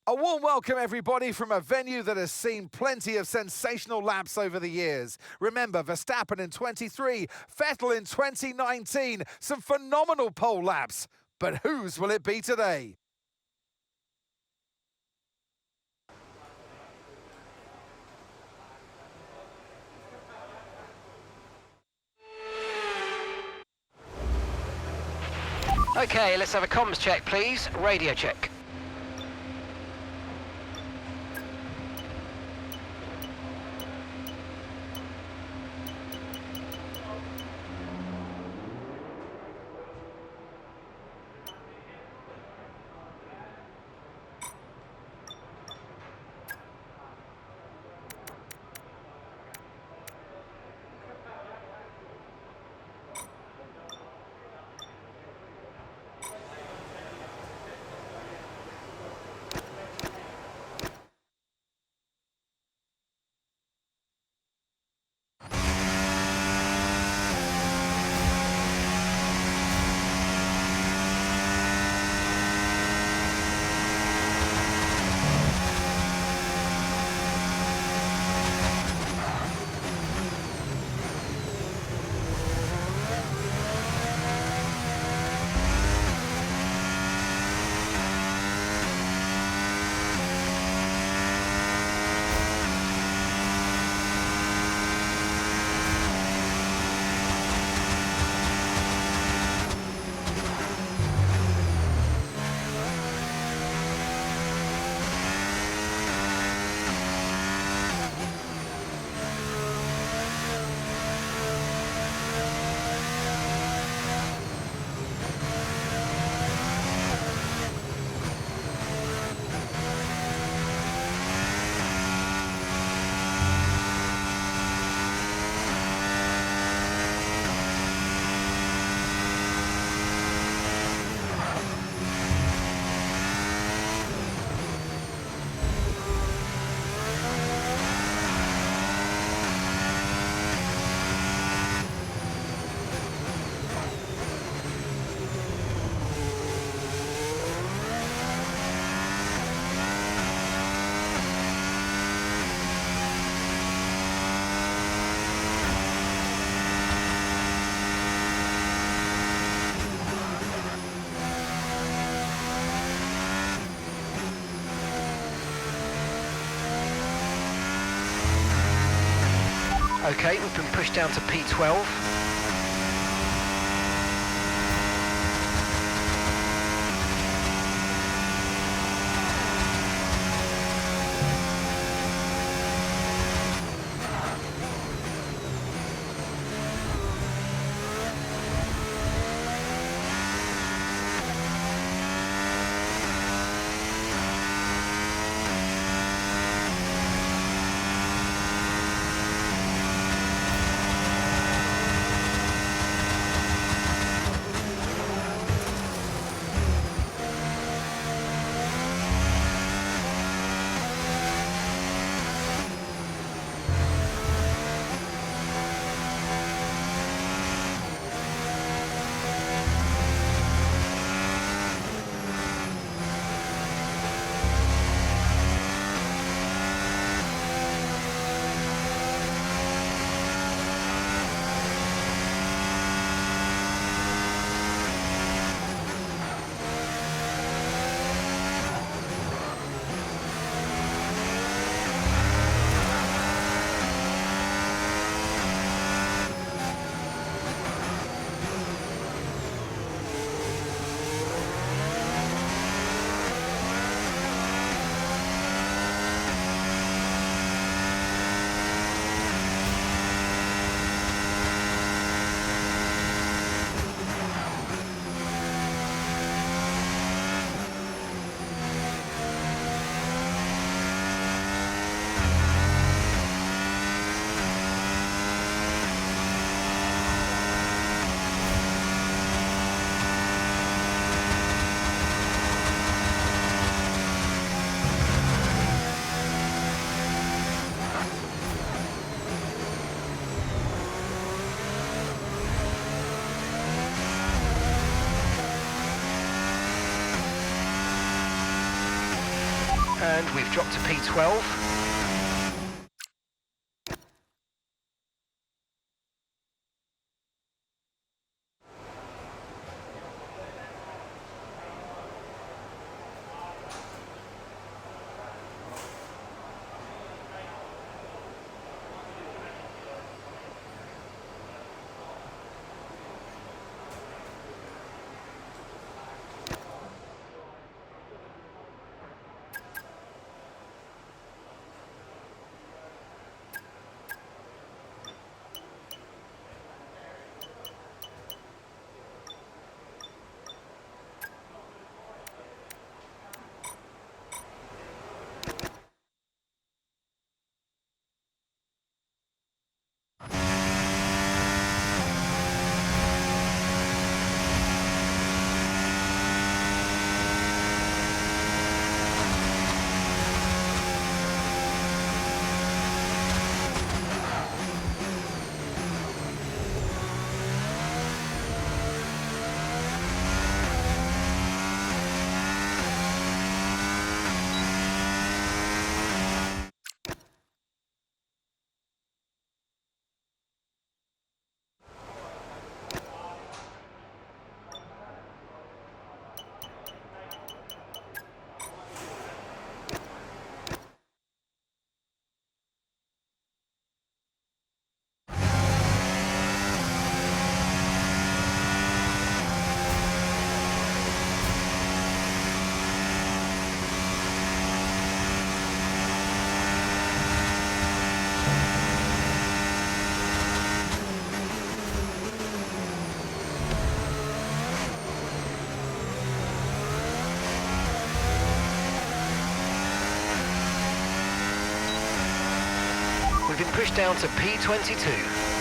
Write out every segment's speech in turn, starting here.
A warm welcome, everybody, from a venue that has seen plenty of sensational laps over the years. Remember, Verstappen in 23, Vettel in 2019, some phenomenal pole laps. But whose will it be today? Okay, let's have a comms check, please. Radio check. Okay, we've been pushed down to P12. And we've dropped to P12. We've been pushed down to P22.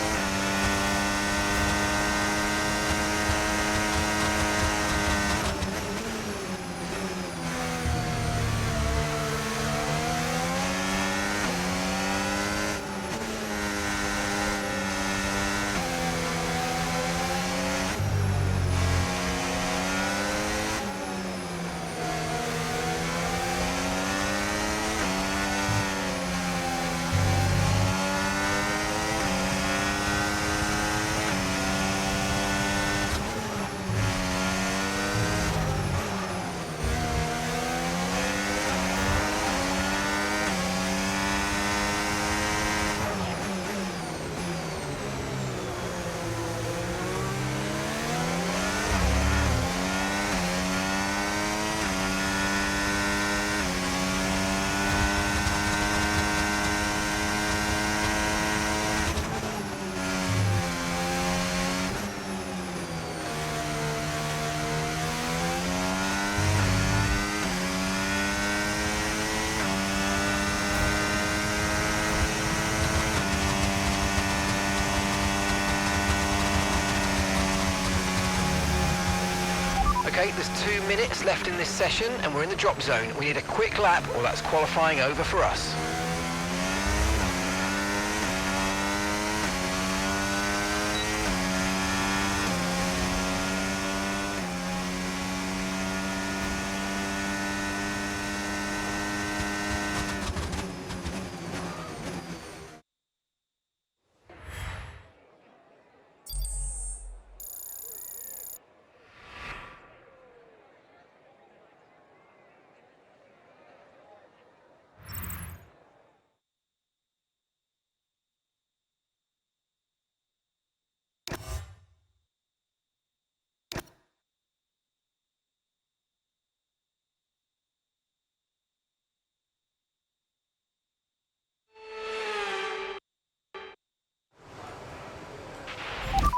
Okay, there's 2 minutes left in this session and we're in the drop zone. We need a quick lap or that's qualifying over for us.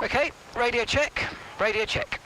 Okay, radio check, radio check.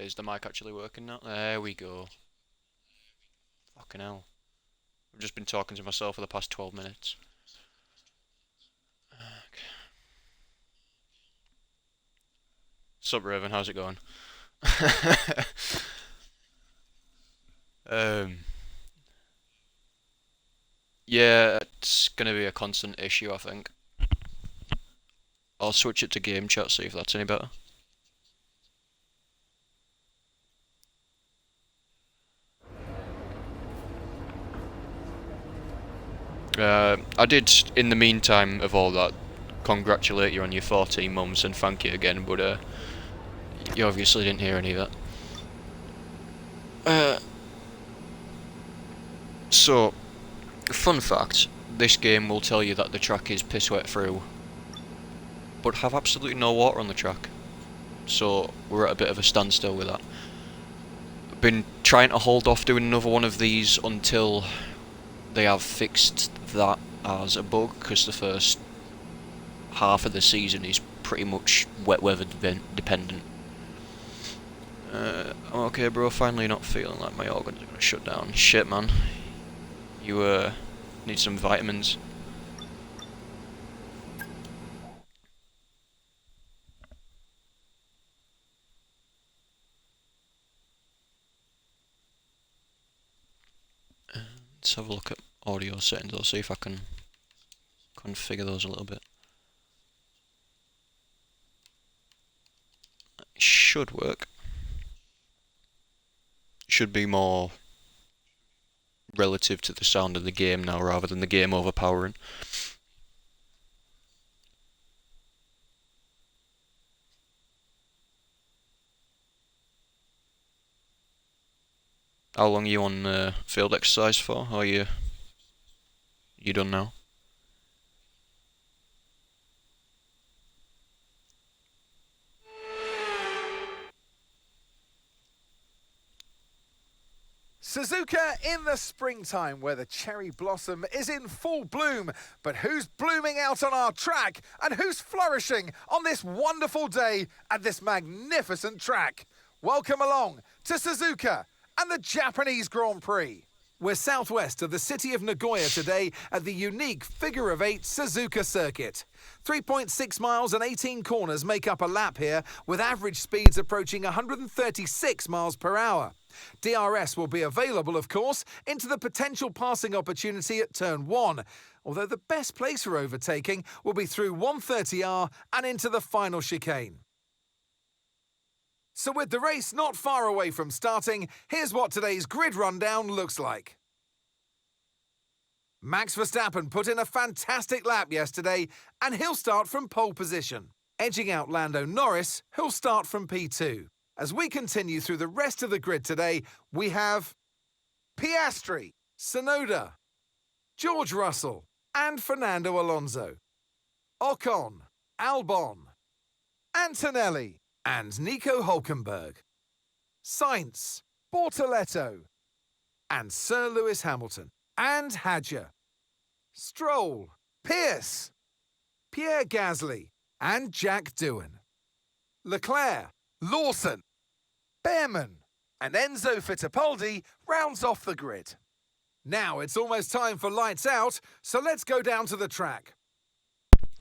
Is the mic actually working now? There we go. Fucking hell. I've just been talking to myself for the past 12 minutes. Okay. Sup, Raven, how's it going? Yeah, it's gonna be a constant issue, I think. I'll switch it to game chat, see if that's any better. I did, in the meantime of all that, congratulate you on your 14 mums and thank you again, but you obviously didn't hear any of that. So, fun fact, this game will tell you that the track is piss wet through, but have absolutely no water on the track. So, we're at a bit of a standstill with that. I've been trying to hold off doing another one of these until they have fixed that as a bug, because the first half of the season is pretty much wet weather dependent. I'm okay, bro. Finally not feeling like my organs are gonna shut down. Shit, man. You need some vitamins. Let's have a look at audio settings. I'll see if I can configure those a little bit. It should work. Should be more relative to the sound of the game now, rather than the game overpowering. How long are you on field exercise for? Or are you done now? Suzuka in the springtime where the cherry blossom is in full bloom. But who's blooming out on our track and who's flourishing on this wonderful day at this magnificent track? Welcome along to Suzuka and the Japanese Grand Prix. We're southwest of the city of Nagoya today at the unique figure-of-8 Suzuka circuit. 3.6 miles and 18 corners make up a lap here, with average speeds approaching 136 miles per hour. DRS will be available, of course, into the potential passing opportunity at turn 1, although the best place for overtaking will be through 130R and into the final chicane. So with the race not far away from starting, here's what today's grid rundown looks like. Max Verstappen put in a fantastic lap yesterday, and he'll start from pole position. Edging out Lando Norris, who'll start from P2. As we continue through the rest of the grid today, we have Piastri, Tsunoda, George Russell, and Fernando Alonso. Ocon, Albon, Antonelli, and Nico Hülkenberg. Sainz, Bortoletto, and Sir Lewis Hamilton. And Hadjar, Stroll, Pierce, Pierre Gasly, and Jack Doohan. Leclerc, Lawson, Behrman, and Enzo Fittipaldi rounds off the grid. Now it's almost time for lights out, so let's go down to the track.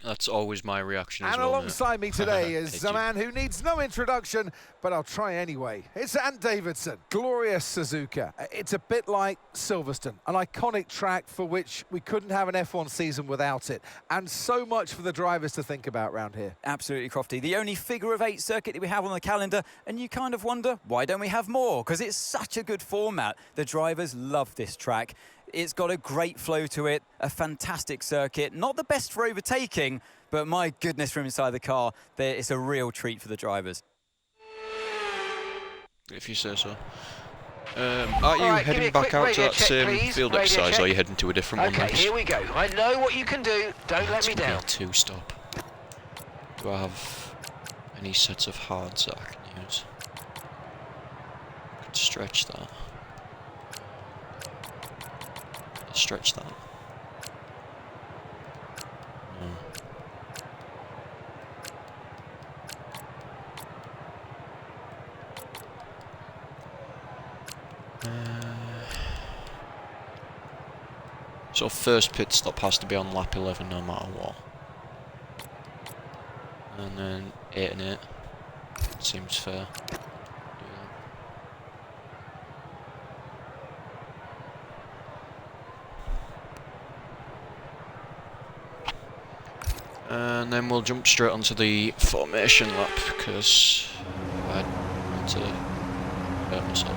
That's always my reaction as and well. Alongside me today is a man who needs no introduction, but I'll try anyway. It's Ant Davidson. Glorious Suzuka. It's a bit like Silverstone, an iconic track for which we couldn't have an F1 season without it. And so much for the drivers to think about around here. Absolutely, Crofty. The only figure-of-8 circuit that we have on the calendar, and you kind of wonder, why don't we have more? Because it's such a good format. The drivers love this track. It's got a great flow to it, a fantastic circuit. Not the best for overtaking, but my goodness, from inside the car, it's a real treat for the drivers. If you say so. Are you heading back out to that same field exercise, or are you heading to a different one next? Okay, here we go. I know what you can do. Don't let me down. Two-stop. Do I have any sets of hards that I can use? I can stretch that. Stretch that. No. So first pit stop has to be on lap 11 no matter what. And then 8 and 8. Seems fair. And then we'll jump straight onto the formation lap because I want to hurt myself.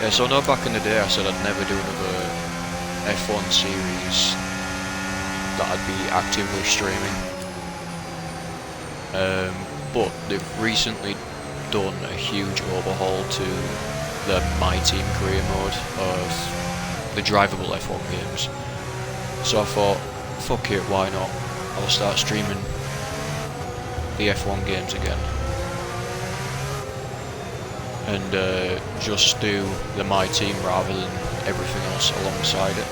Yeah, so I know back in the day I said I'd never do another F1 series that I'd be actively streaming. But they've recently done a huge overhaul to the My Team career mode of the drivable F1 games. So I thought, fuck it, why not? I'll start streaming the F1 games again. And just do the My Team rather than everything else alongside it.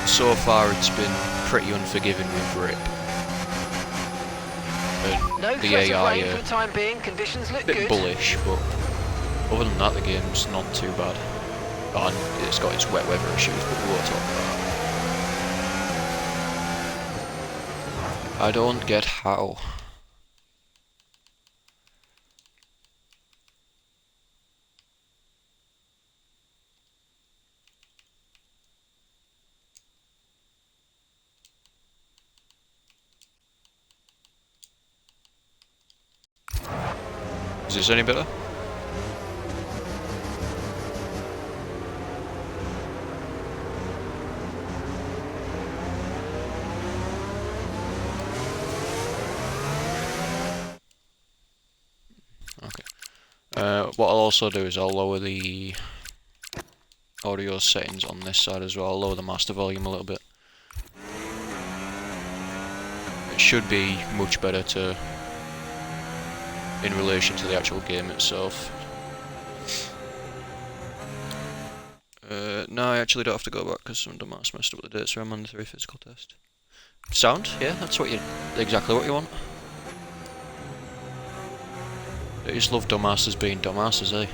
So far it's been pretty unforgiving with grip. And No the threat of AI rain for the time being. Conditions look a bit good. bullish, but other than that the game's not too bad. And it's got its wet weather issues, but we won't talk about that. I don't get how. Is this any better? Okay. What I'll also do is I'll lower the audio settings on this side as well. I'll lower the master volume a little bit. It should be much better to in relation to the actual game itself. No, I actually don't have to go back because some dumbass messed up the dates for a mandatory physical test. Sound? Yeah, that's what exactly what you want. I just love dumbasses being dumbasses, eh?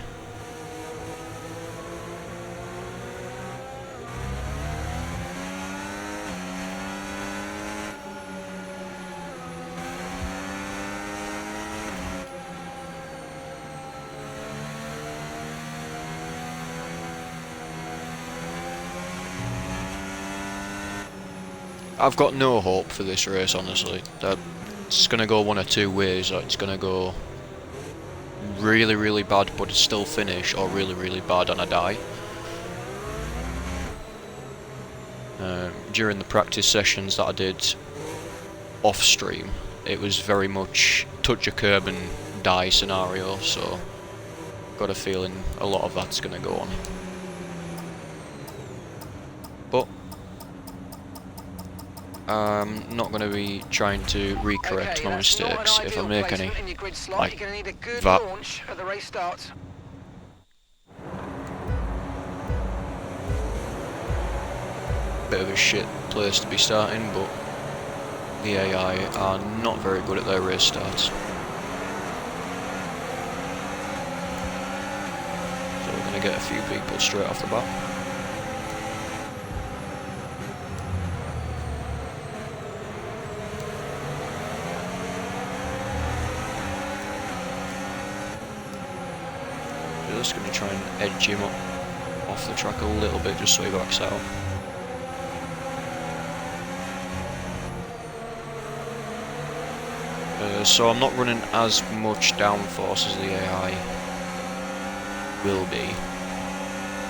I've got no hope for this race, honestly. It's going to go one or two ways. It's going to go really, really bad but still finish, or really, really bad and I die. During the practice sessions that I did off stream, it was very much touch a curb and die scenario, so got a feeling a lot of that's going to go on. But I'm not going to be trying to recorrect my mistakes if I make any, like that. Bit of a shit place to be starting, but the AI are not very good at their race starts. So we're going to get a few people straight off the bat. Just going to try and edge him up off the track a little bit just so he backs out. So I'm not running as much downforce as the AI will be.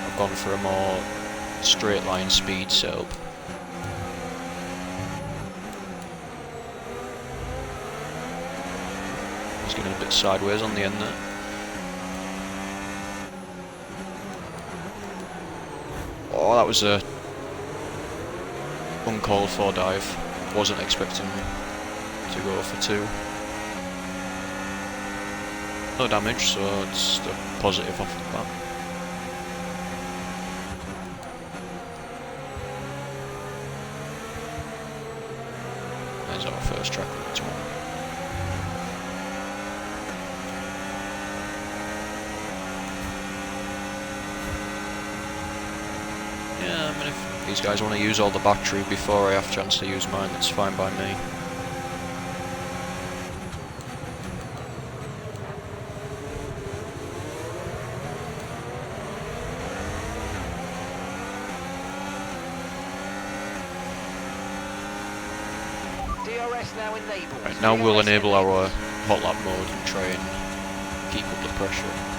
I've gone for a more straight line speed setup. He's getting a bit sideways on the end there. Oh, that was a uncalled for dive. Wasn't expecting to go for two. No damage, so it's a positive off the bat. There's our first track of the tour. Yeah, I mean, if these guys want to use all the battery before I have a chance to use mine, that's fine by me. DRS now enabled. Right, now we'll DRS enable enabled. our hot lap mode and try and keep up the pressure.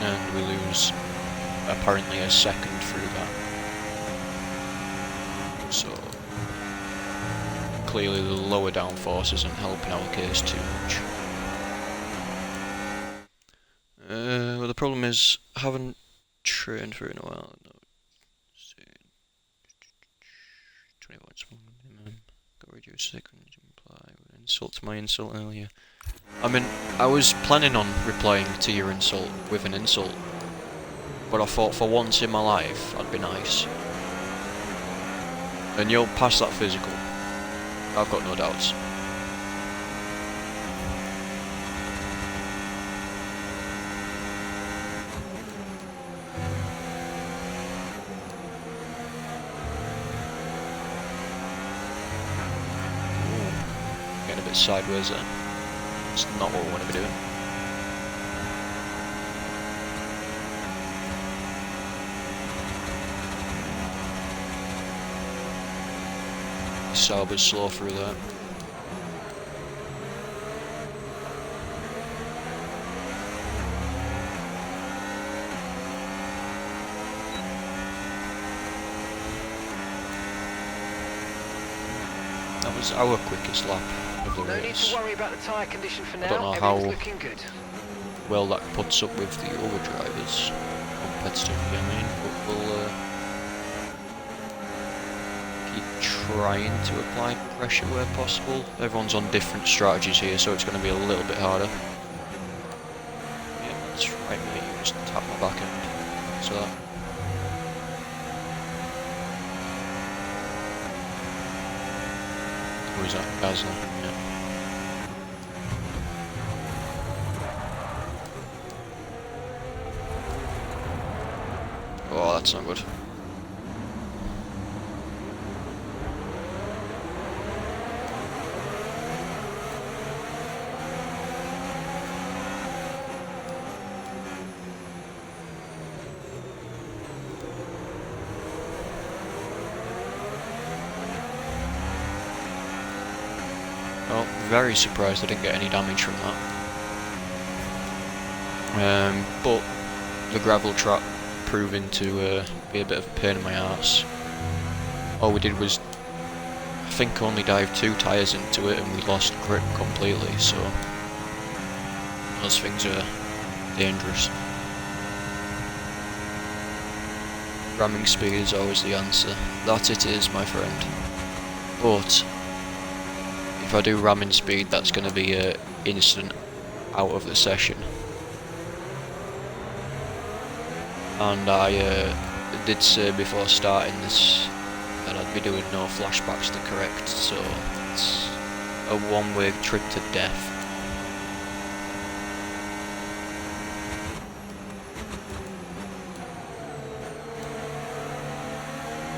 And we lose apparently a second through that. So clearly the lower downforce isn't helping our case too much. Well, the problem is I haven't trained for it in a while. No, 20 watts minimum. Got reduced seconds imply with insult to my insult earlier. I mean, I was planning on replying to your insult with an insult, but I thought for once in my life I'd be nice. And you'll pass that physical. I've got no doubts. Ooh, getting a bit sideways there. It's not what we want to be doing. Sauber's slow through that. That was our quickest lap of the No need race. to worry about the tyre condition for now. don't know Everything's how- looking good. Well, that puts up with the other drivers competitively, I mean, but we'll keep trying to apply pressure where possible. Everyone's on different strategies here, so it's going to be a little bit harder. Yeah, that's right, mate, you just tap my back end. So that. Who is that? Gasly, yeah. Oh, that's not good. Well, very surprised I didn't get any damage from that. But the gravel track proving to be a bit of a pain in my arse. All we did was, I think, only dive 2 tyres into it and we lost grip completely, so those things are dangerous. Ramming speed is always the answer. That it is, my friend. But if I do ramming speed, that's going to be instant out of the session. And I did say before starting this that I'd be doing no flashbacks to correct, so it's a one-way trip to death.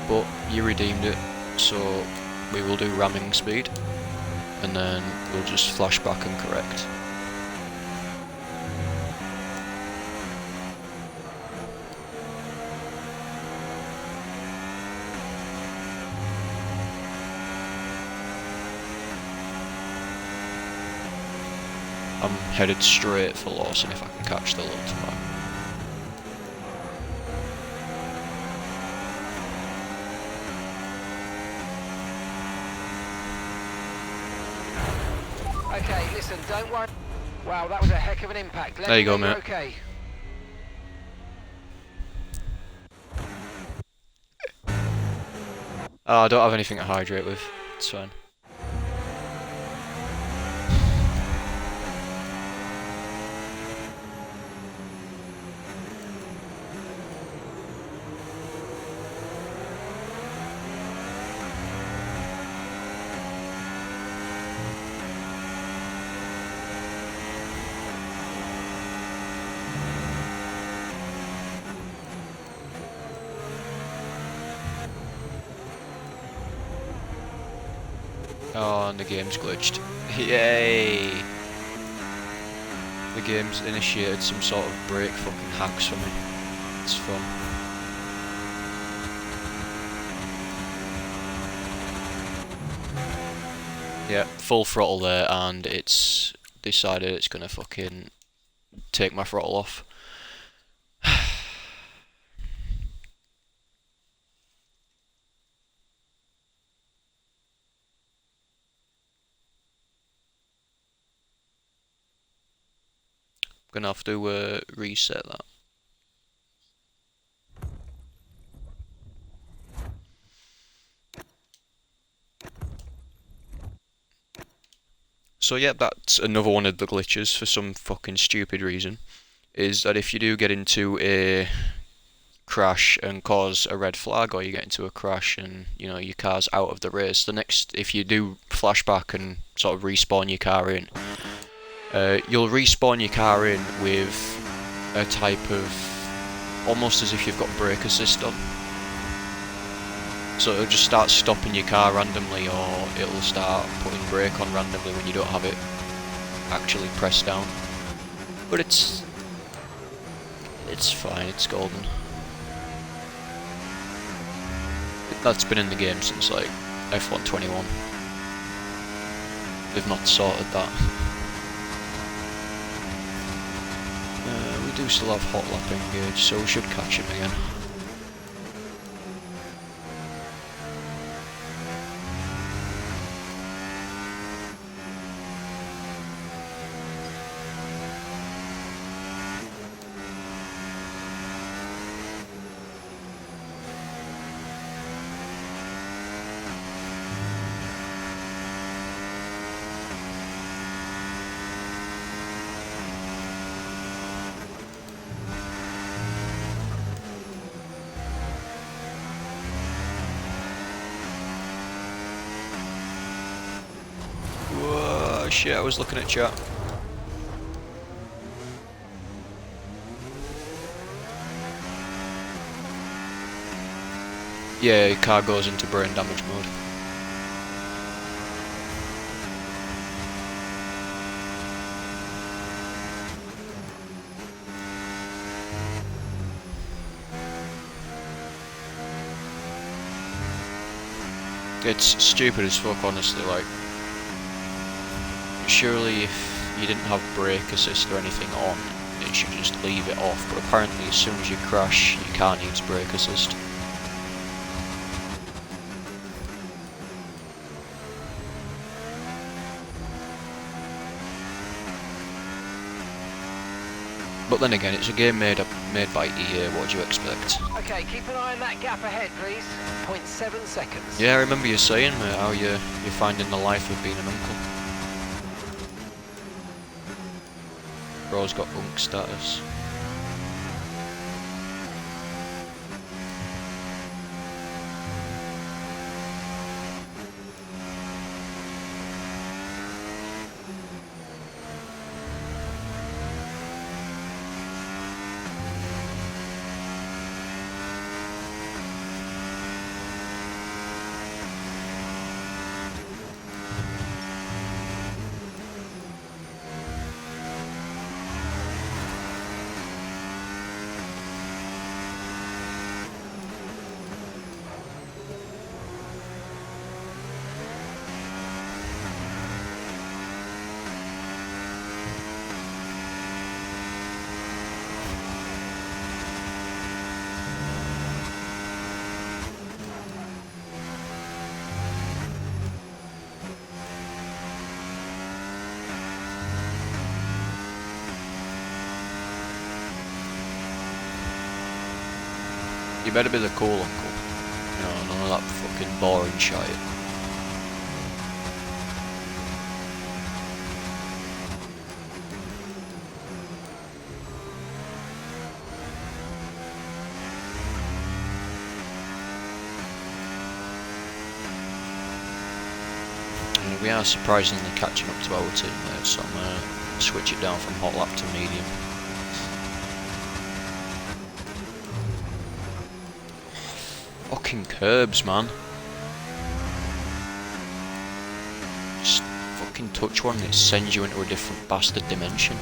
But you redeemed it, so we will do ramming speed, and then we'll just flashback and correct. I'm headed straight for Lawson if I can catch the low tomorrow. Okay, listen, don't worry. Wow, that was a heck of an impact. Let There me you go, know you're mate. Okay. Oh, I don't have anything to hydrate with. It's fine. Oh, and the game's glitched. Yay! The game's initiated some sort of brake fucking hacks for me. It's fun. Yeah, full throttle there, and it's decided it's gonna fucking take my throttle off. Gonna have to reset that. So yeah, that's another one of the glitches for some fucking stupid reason, is that if you do get into a crash and cause a red flag, or you get into a crash and, you know, your car's out of the race, the next, if you do flashback and sort of respawn your car in, you'll respawn your car in with a type of, almost as if you've got brake assist on. So it'll just start stopping your car randomly, or it'll start putting brake on randomly when you don't have it actually pressed down. But it's fine, it's golden. That's been in the game since like F1 21. They've not sorted that. We do still have hot lap engaged, so we should catch him again. Whoa, shit, I was looking at chat. Yeah, your car goes into brain damage mode. It's stupid as fuck, honestly, like, surely if you didn't have brake assist or anything on, it should just leave it off, but apparently as soon as you crash, your car needs brake assist. But then again, it's a game made by EA, what do you expect? Okay, keep an eye on that gap ahead, please. 0.7 seconds. Yeah, I remember you saying how you're finding the life of being an uncle. Bro's got unk status. You better be the cool uncle. No, of that fucking boring shite. We are surprisingly catching up to our teammates, so I'm going to switch it down from hot lap to medium. Fucking curbs, man. Just fucking touch one and it sends you into a different bastard dimension.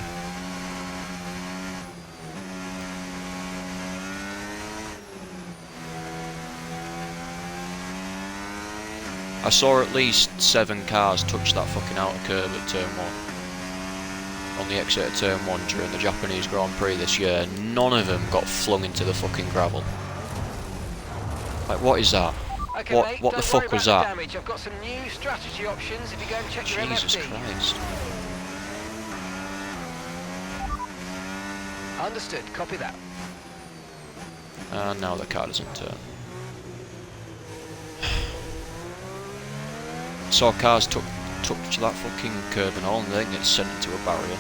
I saw at least 7 cars touch that fucking outer curb at turn 1. On the exit of turn 1 during the Japanese Grand Prix this year, none of them got flung into the fucking gravel. Like, what is that? Okay, what mate, what the don't fuck worry was about that? the damage. I've got some new strategy options if you go and check your Jesus MFD. Christ. Understood, copy that. And now the car doesn't turn. Saw cars touch that fucking curb and all, and then get sent into a barrier.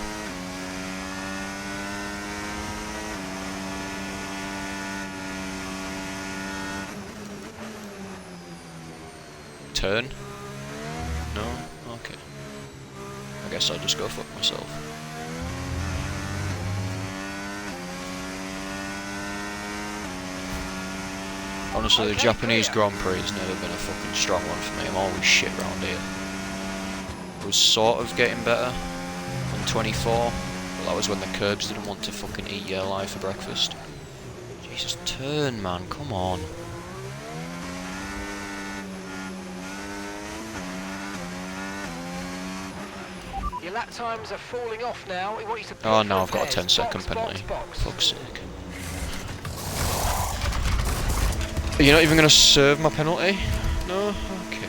Turn? No? Okay. I guess I'll just go fuck myself. Honestly, the Okay, Japanese clear. Grand Prix has never been a fucking strong one for me. I'm always shit round here. It was sort of getting better on 24, but that was when the curbs didn't want to fucking eat your life for breakfast. Jesus, turn, man, come on. Your lap times are falling off now. We want you to pit Oh for no, the I've got a pairs. 10-second Box, penalty. box, box. Fuck's sake. You're not even going to serve my penalty? No? Okay.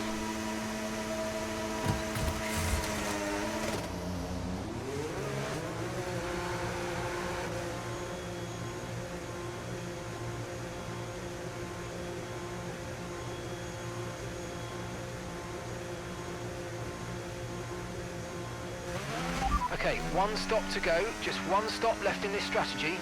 Okay, 1 stop to go. Just 1 stop left in this strategy.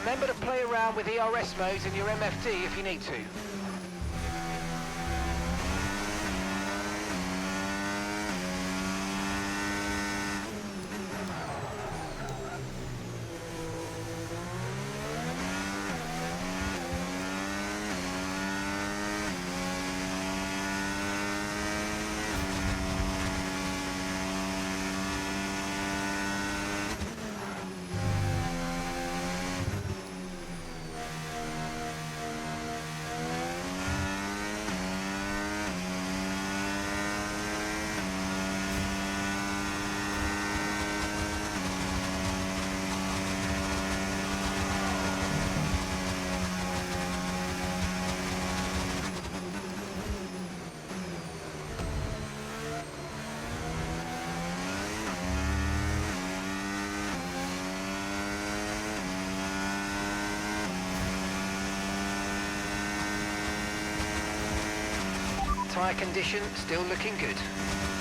Remember to play around with ERS modes in your MFD if you need to. Tyre condition still looking good.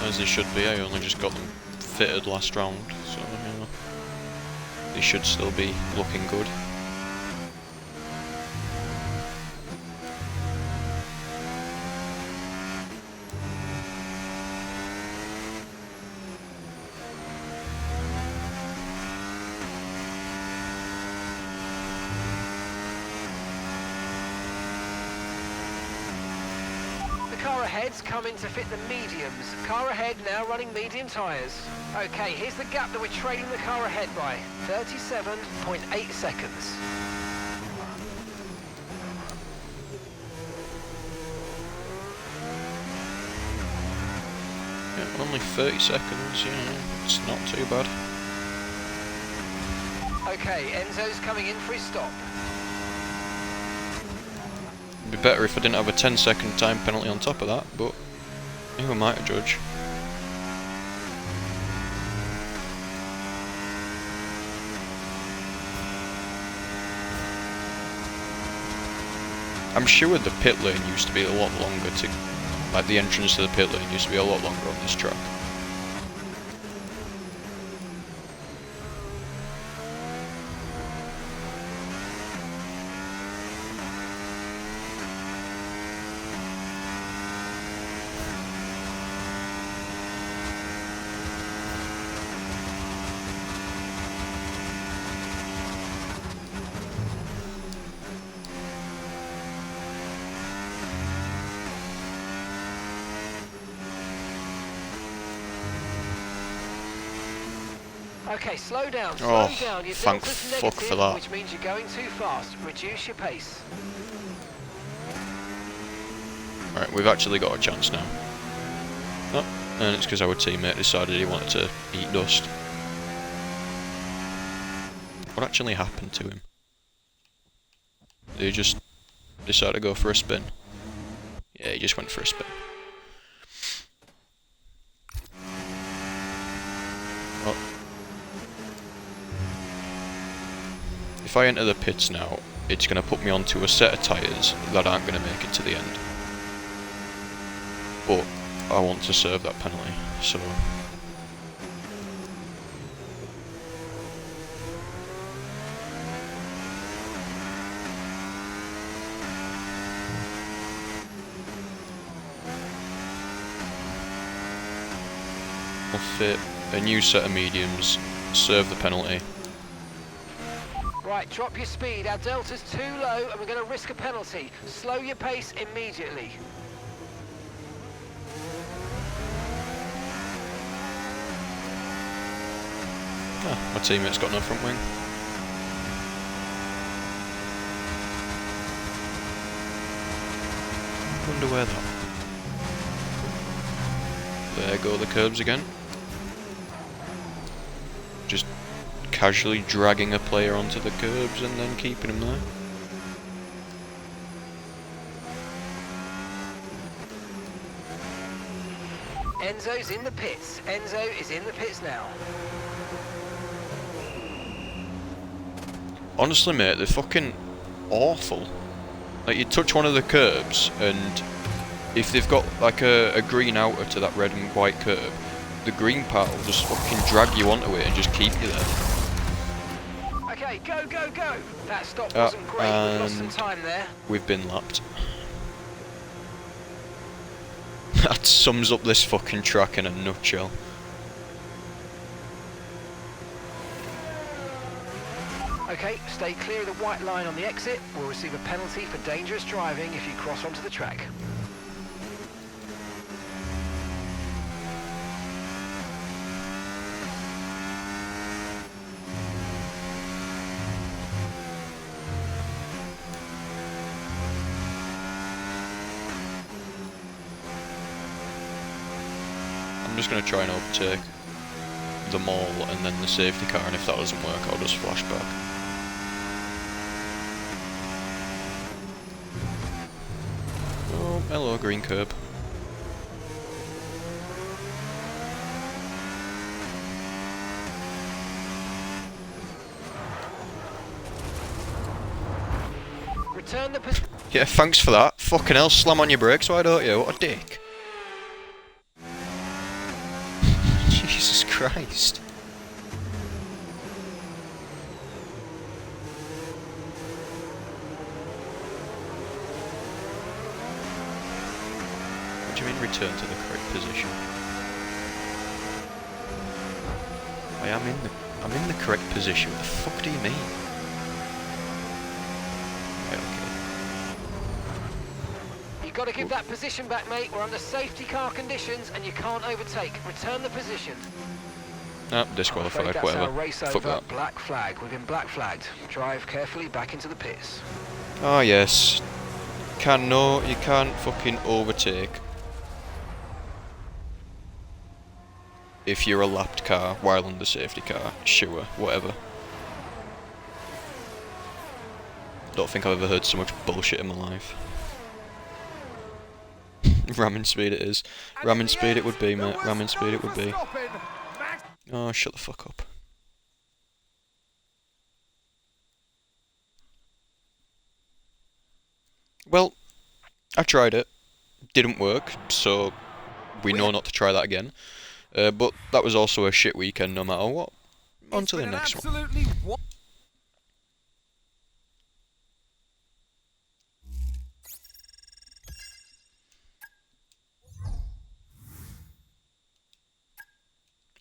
As they should be. I only just got them fitted last round, so you know, they should still be looking good. Car ahead's coming to fit the mediums. Car ahead now running medium tyres. Okay, here's the gap that we're trailing the car ahead by. 37.8 seconds. only 30 seconds, you know, it's not too bad. Okay, Enzo's coming in for his stop. It'd be better if I didn't have a 10-second time penalty on top of that, but who am I to judge? I'm sure the pit lane used to be a lot longer to, like the entrance to the pit lane used to be a lot longer on this track. Okay, slow down, slow Oh, down. Your thank delta's fuck negative, for that. which means you're going too fast. Reduce your pace. Right, we've actually got a chance now. Oh, and it's because our teammate decided he wanted to eat dust. What actually happened to him? Did he just decide to go for a spin? Yeah, he just went for a spin. Well, if I enter the pits now, it's going to put me onto a set of tyres that aren't going to make it to the end. But I want to serve that penalty, so... I'll fit a new set of mediums, serve the penalty. Right, drop your speed. Our delta's too low and we're going to risk a penalty. Slow your pace immediately. Ah, my teammate's got no front wing. Wonder where that... There go the curbs again. Just casually dragging a player onto the curbs and then keeping him there. Enzo's in the pits. Enzo is in the pits now. Honestly, mate, they're fucking awful. Like, you touch one of the curbs, and if they've got like a green outer to that red and white curb, the green part will just fucking drag you onto it and just keep you there. Okay, go, go, go! That stop wasn't great. We've lost some time there. We've been lapped. That sums up this fucking track in a nutshell. Okay, stay clear of the white line on the exit. We'll receive a penalty for dangerous driving if you cross onto the track. I'm just going to try and overtake them all and then the safety car, and if that doesn't work I'll just flash back. Oh, hello green curb. Return the position. Yeah, thanks for that. Fucking hell, slam on your brakes, why don't you? What a dick. Jesus Christ. What do you mean return to the correct position? I'm in the correct position. What the fuck do you mean? Right, okay. You've got to give that position back, mate. We're under safety car conditions and you can't overtake. Return the position. Ah, disqualified, That's whatever. our race Fuck over. that. Black flag. We've been black flagged. Drive carefully back into the pits. Ah, yes. You can't fucking overtake. if you're a lapped car while under safety car, sure, whatever. Don't think I've ever heard so much bullshit in my life. Ramming speed it is. Ramming speed it would be, mate. Ramming speed it would be. Oh, shut the fuck up. Well, I tried it. Didn't work, so we know not to try that again. But that was also a shit weekend no matter what. On to the next one.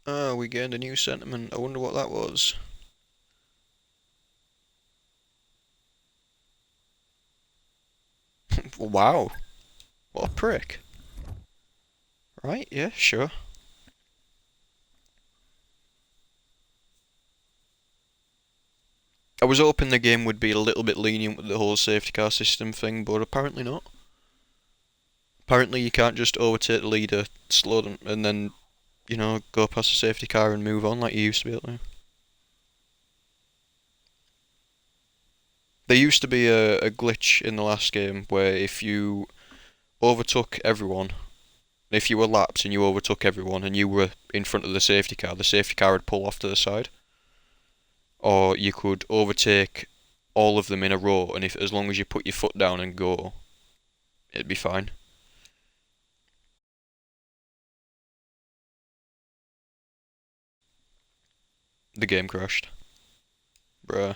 Oh, we gained a new sentiment. I wonder what that was. Wow. What a prick. Right, yeah, sure. I was hoping the game would be a little bit lenient with the whole safety car system thing, but apparently not. Apparently you can't just overtake the leader, slow them, and then, you know, go past the safety car and move on like you used to be able to. There used to be a glitch in the last game where if you overtook everyone, if you were lapped and you overtook everyone and you were in front of the safety car would pull off to the side. Or you could overtake all of them in a row, and if as long as you put your foot down and go, it'd be fine. The game crashed. Bruh.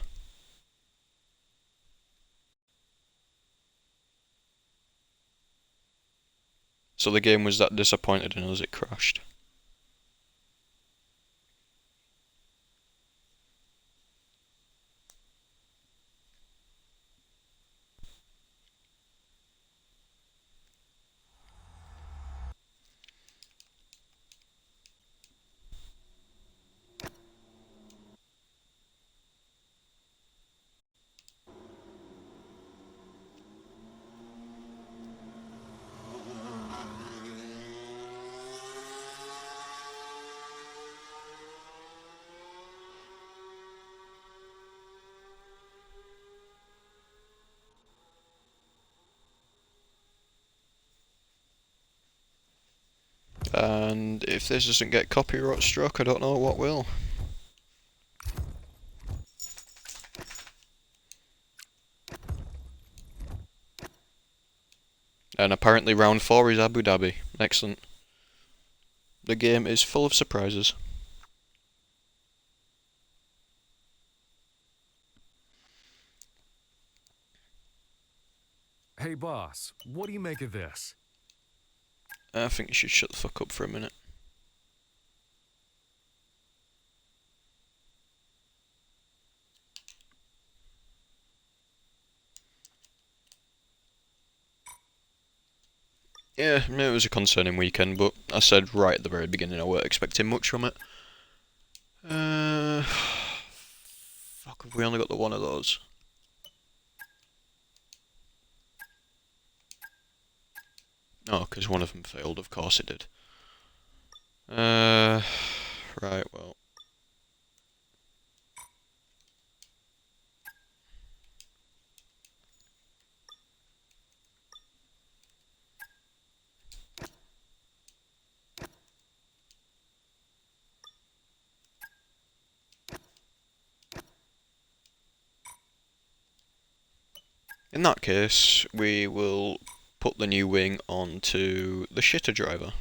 So the game was that disappointed in us it crashed. And if this doesn't get copyright struck, I don't know what will. And apparently round 4 is Abu Dhabi. Excellent. The game is full of surprises. Hey boss, what do you make of this? I think you should shut the fuck up for a minute. Yeah, it was a concerning weekend, but I said right at the very beginning I weren't expecting much from it. Fuck, have we only got the one of those? Oh, because one of them failed, of course it did. Right, well. In that case, we will put the new wing onto the shitter driver.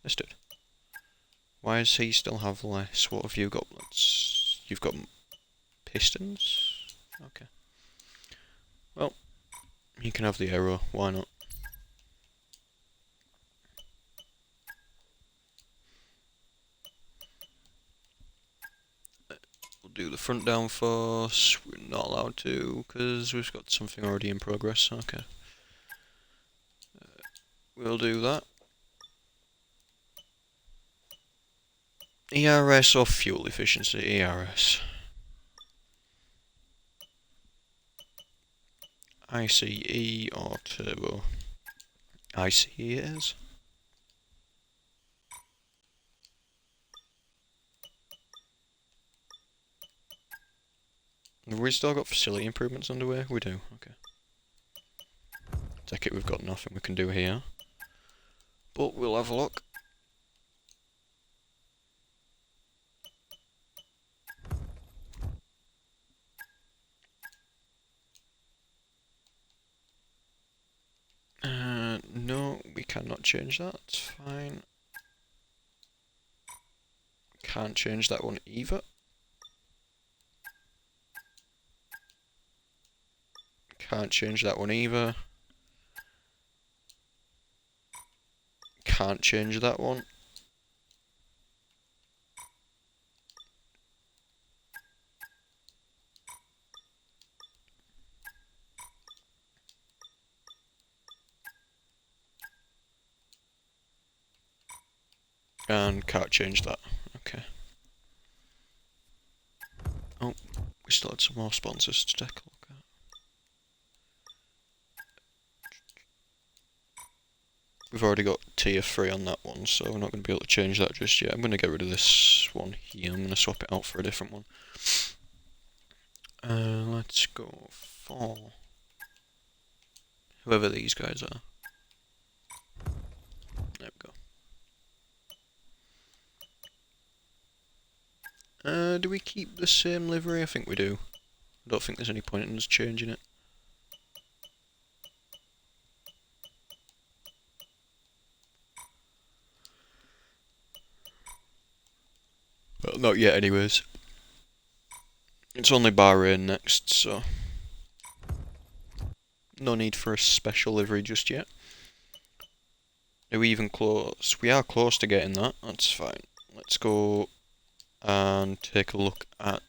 This dude. Why does he still have less? What have you got? You've got pistons? Okay. Well, you can have the aero, why not? We'll do the front downforce. We're not allowed to, because we've got something already in progress. Okay. We'll do that. ERS or fuel efficiency? ERS. ICE or turbo? ICE it is. Have we still got facility improvements underway? We do, okay. Take it we've got nothing we can do here. But we'll have a look. No, we cannot change that, it's fine. Can't change that one either. Can't change that one either. Can't change that one. And can't change that. Okay. Oh, we still had some more sponsors to take a look at. We've already got tier 3 on that one, so we're not going to be able to change that just yet. I'm going to get rid of this one here. I'm going to swap it out for a different one. Let's go for whoever these guys are. There we go. Do we keep the same livery? I think we do. I don't think there's any point in us changing it. Well, not yet anyways. It's only Bahrain next, so no need for a special livery just yet. Are we even close? We are close to getting that, that's fine. Let's go and take a look at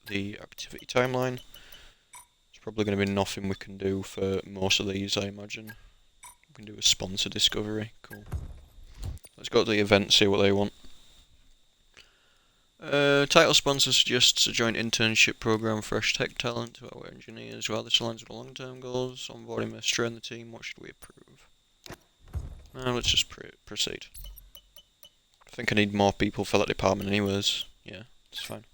the activity timeline. There's probably going to be nothing we can do for most of these, I imagine. We can do a sponsor discovery, cool. Let's go to the event, see what they want. Title sponsor suggests a joint internship program, fresh tech talent to our engineers. While this aligns with long-term goals, onboarding may strain the team. What should we approve? Let's just proceed. I think I need more people for that department anyways. Yeah, it's fine.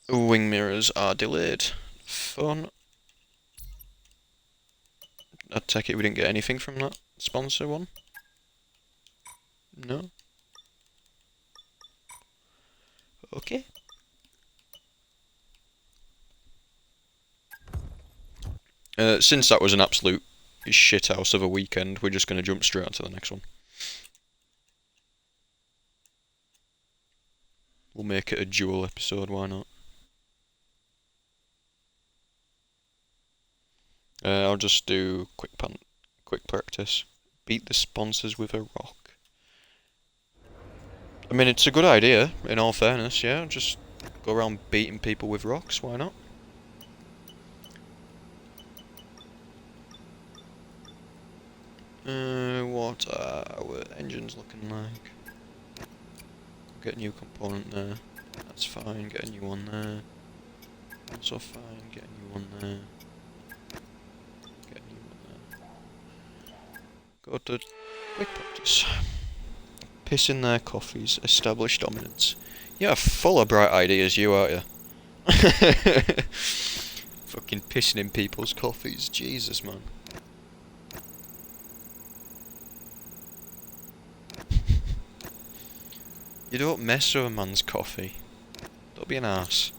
Wing mirrors are delayed. Fun. I take it we didn't get anything from that sponsor one? No? Okay. Since that was an absolute shithouse of a weekend, we're just going to jump straight on to the next one. We'll make it a dual episode, why not? I'll just do quick practice. Beat the sponsors with a rock. I mean, it's a good idea, in all fairness, yeah. Just go around beating people with rocks, why not? What are our engines looking like? Get a new component there. That's fine, get a new one there. Also fine, get a new one there. Get a new one there. Go to quick practice. Piss in their coffees, establish dominance. You're full of bright ideas, you, aren't you? Fucking pissing in people's coffees, Jesus, man. You don't mess with a man's coffee. Don't be an arse.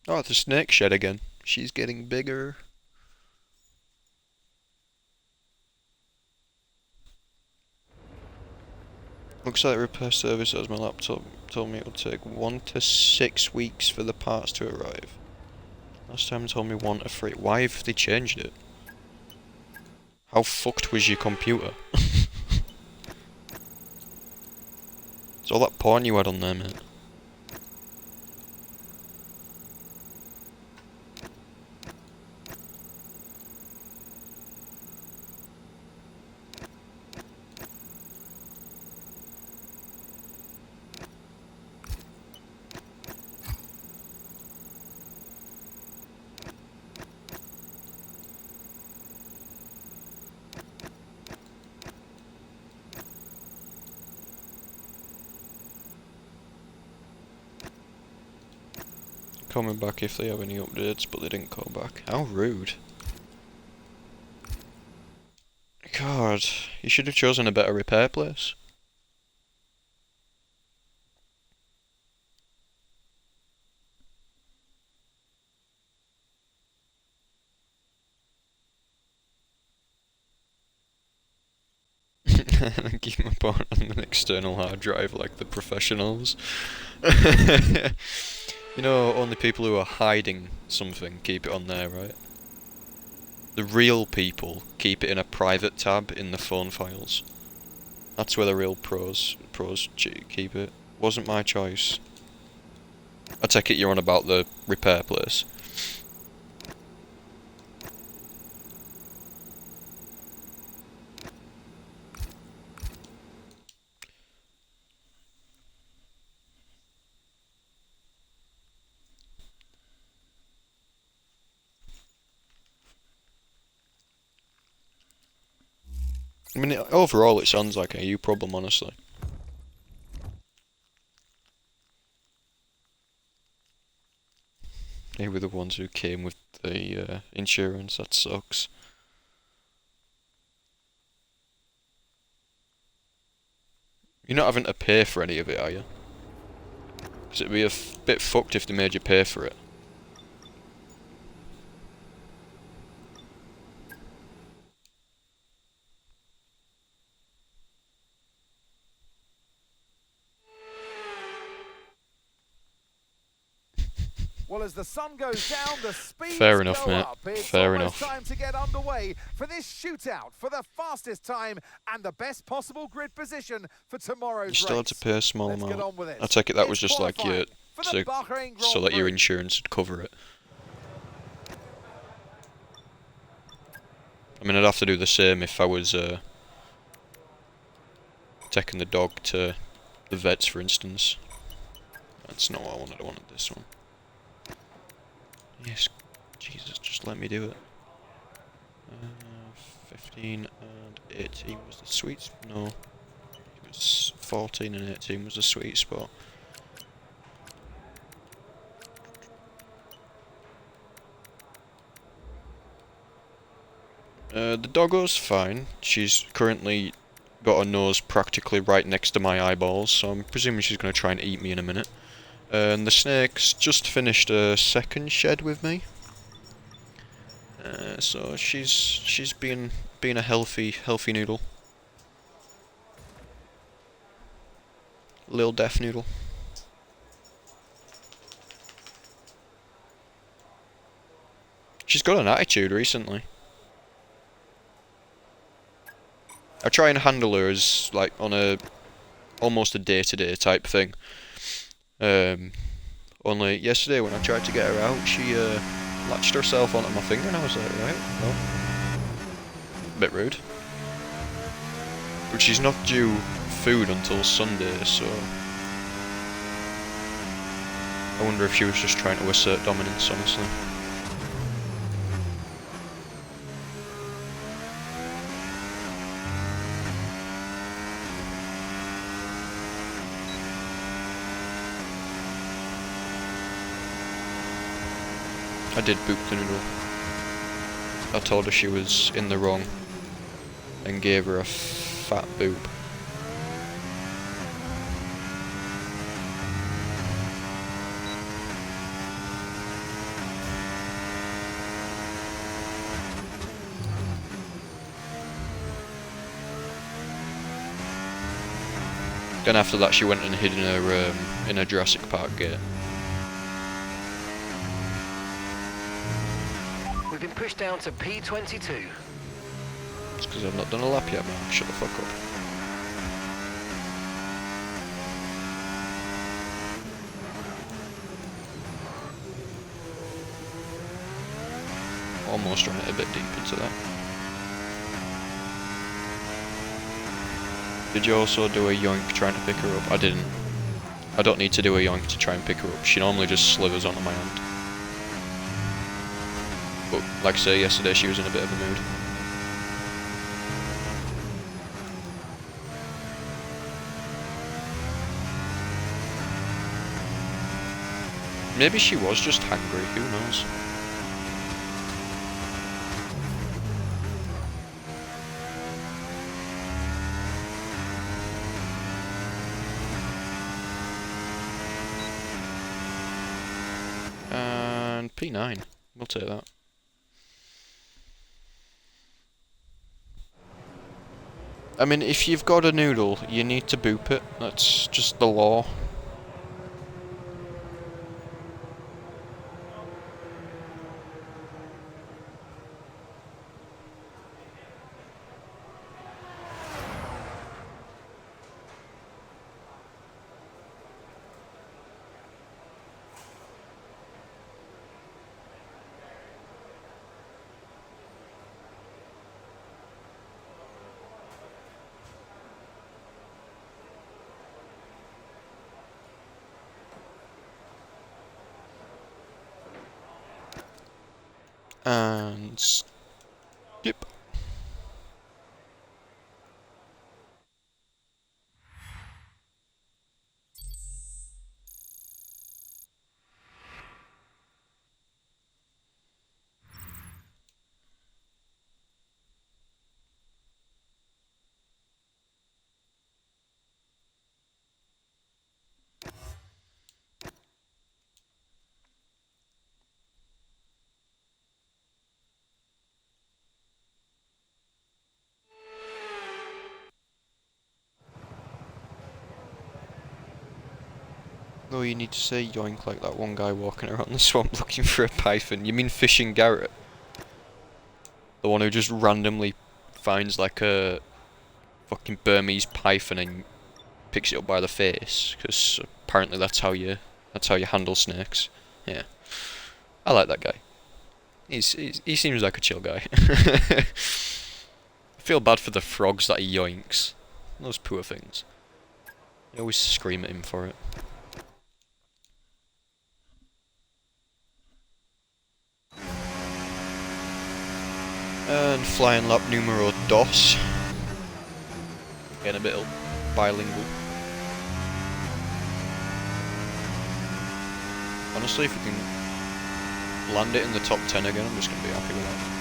Oh, it's a snake shed again. She's getting bigger. Looks like repair service as my laptop told me it would take 1 to 6 weeks for the parts to arrive. Last time it told me 1 to 3. Why have they changed it? How fucked was your computer? It's all that porn you had on there, mate. call me back if they have any updates, but they didn't call back. How rude. God, you should have chosen a better repair place. Keep my part on an external hard drive like the professionals. You know, only people who are hiding something keep it on there, right? The real people keep it in a private tab in the phone files. That's where the real pros keep it. Wasn't my choice. I take it you're on about the repair place. I mean, overall it sounds like a you problem, honestly. They were the ones who came with the insurance, that sucks. You're not having to pay for any of it, are you? Because it'd be a bit fucked if they made you pay for it. Well, as the sun goes down, the speeds Fair enough, go mate. up. It's Fair almost enough. time to get underway for this shootout for the fastest time and the best possible grid position for tomorrow's You still had race. to pay a small Let's get amount. on with it. I take it that was It's just like your qualifying for the Bahrain Grand so that your Prix. insurance would cover it. I mean, I'd have to do the same if I was taking the dog to the vets, for instance. That's not what I wanted. I wanted this one. Yes, Jesus, just let me do it. 15 and 18 was the sweet. No, it was 14 and 18 was the sweet spot. The doggo's fine. She's currently got her nose practically right next to my eyeballs, so I'm presuming she's going to try and eat me in a minute. And the snake's just finished a second shed with me. So she's being a healthy noodle. Lil deaf noodle. She's got an attitude recently. I try and handle her as like on a almost a day-to-day type thing. Only yesterday when I tried to get her out, she latched herself onto my finger and I was like, right, well, a bit rude. But she's not due food until Sunday, so I wonder if she was just trying to assert dominance, honestly. I did boop the noodle. I told her she was in the wrong and gave her a fat boop. Then after that she went and hid in her Jurassic Park gate. We've been pushed down to P22. It's because I've not done a lap yet, man. Shut the fuck up. Almost ran it a bit deep into that. Did you also do a yoink trying to pick her up? I didn't. I don't need to do a yoink to try and pick her up. She normally just slithers onto my hand. But like I say, yesterday she was in a bit of a mood. Maybe she was just hungry, who knows? And P9, we'll take that. I mean, if you've got a noodle, you need to boop it. That's just the law. And skip. Oh, you need to say yoink like that one guy walking around the swamp looking for a python. You mean Fishing Garrett? The one who just randomly finds like a fucking Burmese python and picks it up by the face, because apparently that's how you handle snakes. Yeah, I like that guy. He seems like a chill guy. I feel bad for the frogs that he yoinks. Those poor things. I always scream at him for it. And flying lap numero dos. Getting a bit bilingual. Honestly, if we can land it in the top 10 again, I'm just going to be happy with that.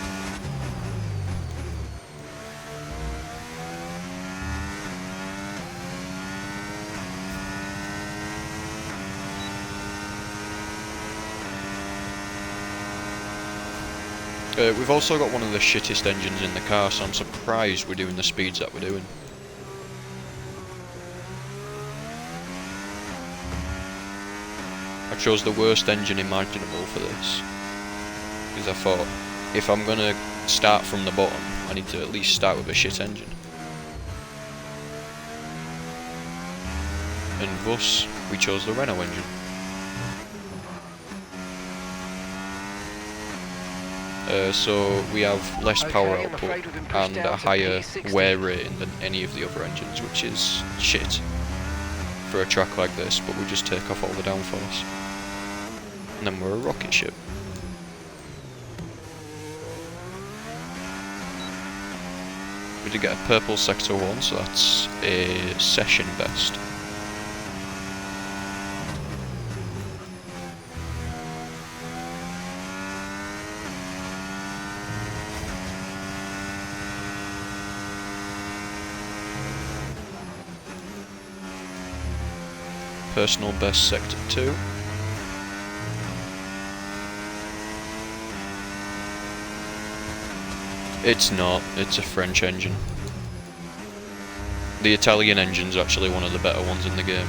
We've also got one of the shittest engines in the car, so I'm surprised we're doing the speeds that we're doing. I chose the worst engine imaginable for this, because I thought, if I'm gonna start from the bottom, I need to at least start with a shit engine. And thus, we chose the Renault engine. So we have less power output and a higher wear rating than any of the other engines, which is shit for a track like this, but we just take off all the downforce. And then we're a rocket ship. We did get a purple sector 1, so that's a session best. Personal best sector 2. It's not, it's a French engine. The Italian engine's actually one of the better ones in the game.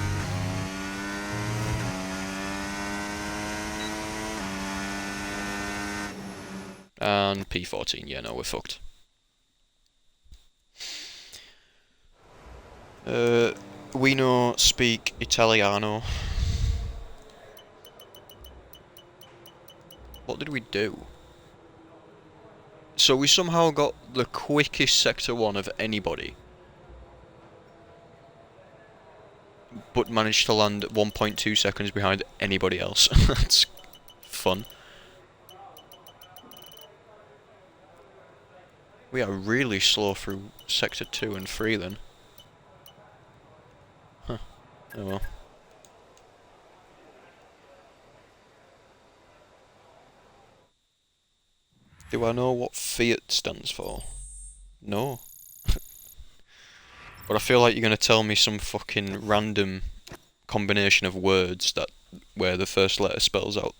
And P14, yeah, no, we're fucked. We know speak Italiano. What did we do? So we somehow got the quickest sector 1 of anybody, but managed to land 1.2 seconds behind anybody else. That's fun. We are really slow through sector 2 and 3 then. Huh. Oh well. Do I know what Fiat stands for? No. But I feel like you're gonna tell me some fucking random combination of words that where the first letter spells out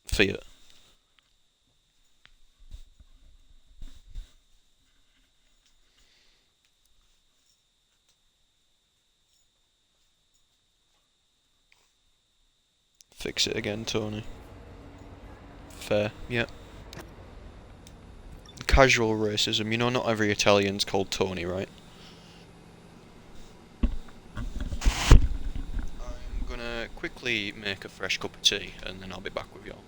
Fiat. Fix it again, Tony. Fair, yeah. Casual racism. You know, not every Italian's called Tony, right? I'm gonna quickly make a fresh cup of tea and then I'll be back with y'all.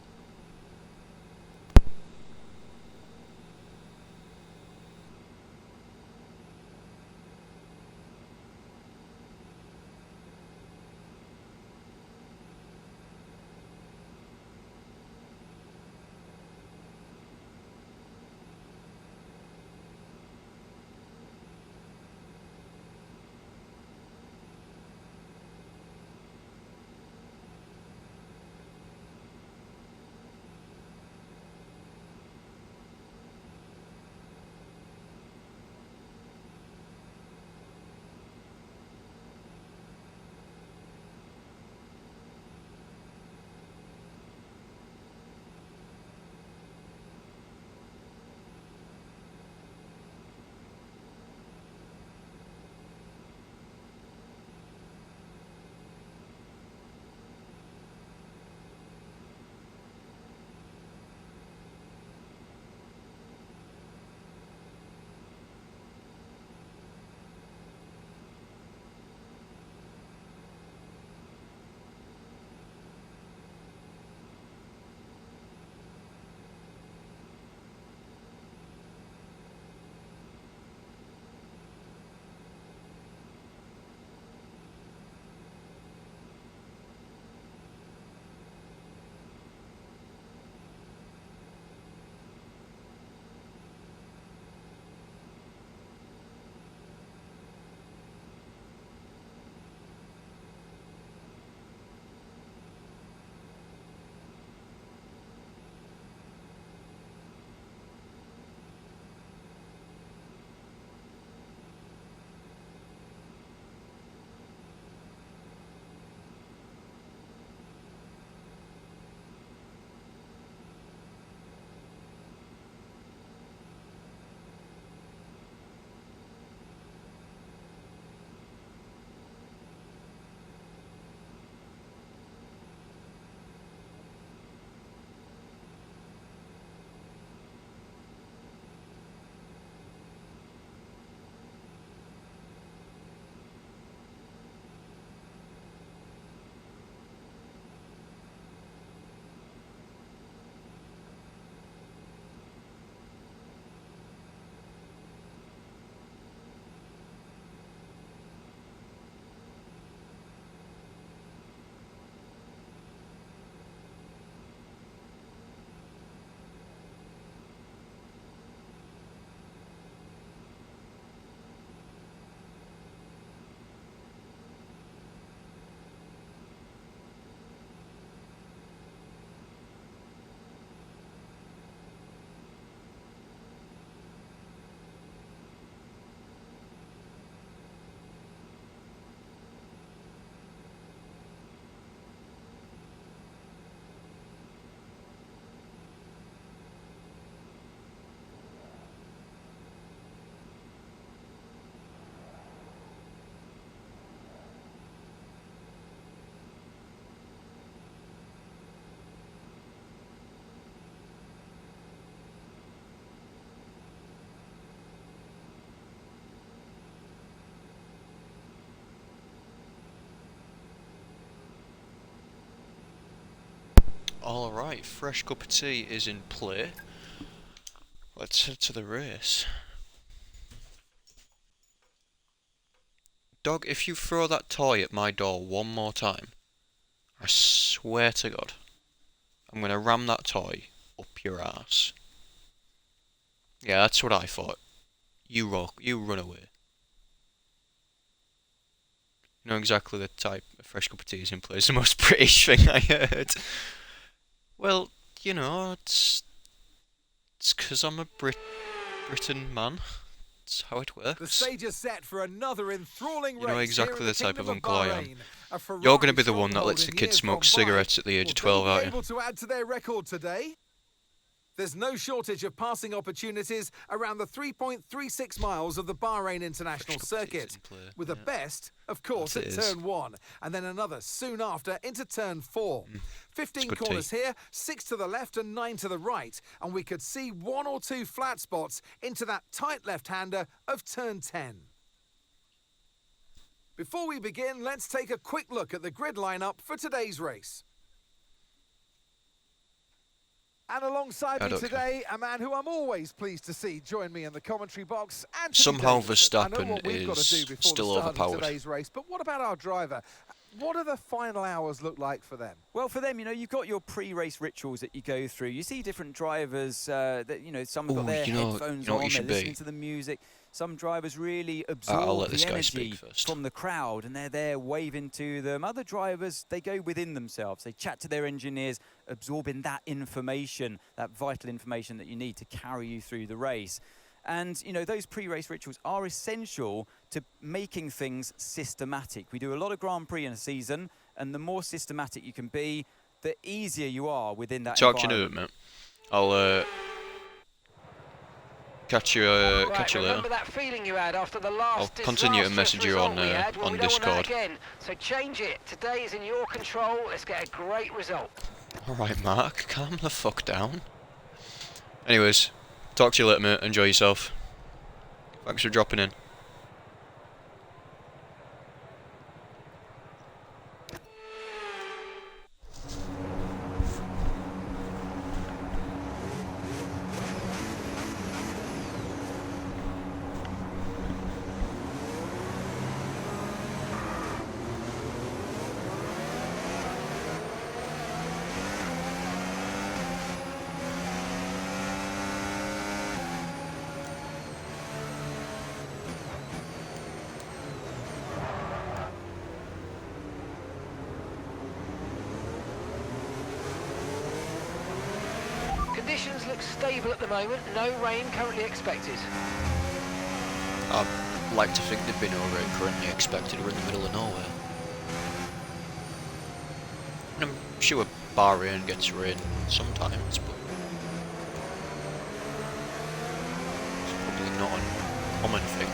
Alright, fresh cup of tea is in play. Let's head to the race. Dog, if you throw that toy at my door one more time, I swear to God, I'm gonna ram that toy up your ass. Yeah, that's what I thought. You run away. You know exactly the type of fresh cup of tea is in play. It's the most British thing I heard. Well, you know, it's It's because I'm a Britain man. That's how it works. The stage is set for another enthralling race. You know exactly here in the type of Kingdom uncle I am. Bahrain. A Ferrari You're going to be the one that stronghold lets the in kids years smoke gone by. cigarettes at the age of 12, Will they aren't be you? able to add to their record today? There's no shortage of passing opportunities around the 3.36 miles of the Bahrain International Circuit, with the best, of course, at turn 1, and then another soon after into turn 4. 15 good corners here, 6 to the left and 9 to the right, and we could see 1 or 2 flat spots into that tight left-hander of turn 10. Before we begin, let's take a quick look at the grid lineup for today's race. And alongside me today, a man who I'm always pleased to see join me in the commentary box. Anthony Somehow Davidson. I know Verstappen what we've got to do is before still the start overpowered. of today's race, but what about our driver? What do the final hours look like for them? Well, for them, you know, you've got your pre-race rituals that you go through. You see different drivers that, you know, some have got their headphones on, they're listening to the music. Some drivers really absorb the energy from the crowd and they're there waving to them. Other drivers, they go within themselves. They chat to their engineers, absorbing that information, that vital information that you need to carry you through the race. And, you know, those pre-race rituals are essential to making things systematic. We do a lot of Grand Prix in a season, and the more systematic you can be, the easier you are within that Talk to you environment. in a bit, mate. I'll catch you later. Remember that feeling you had after the last I'll continue to message you on Discord. Again. So change it. Today is in your control. Let's get a great result. Alright, Mark, calm the fuck down. Anyways, talk to you later, mate. Enjoy yourself. Thanks for dropping in. Conditions look stable at the moment. No rain currently expected. I'd like to think there'd be no rain currently expected. We're in the middle of nowhere. And I'm sure Bahrain gets rain sometimes, but it's probably not a common thing.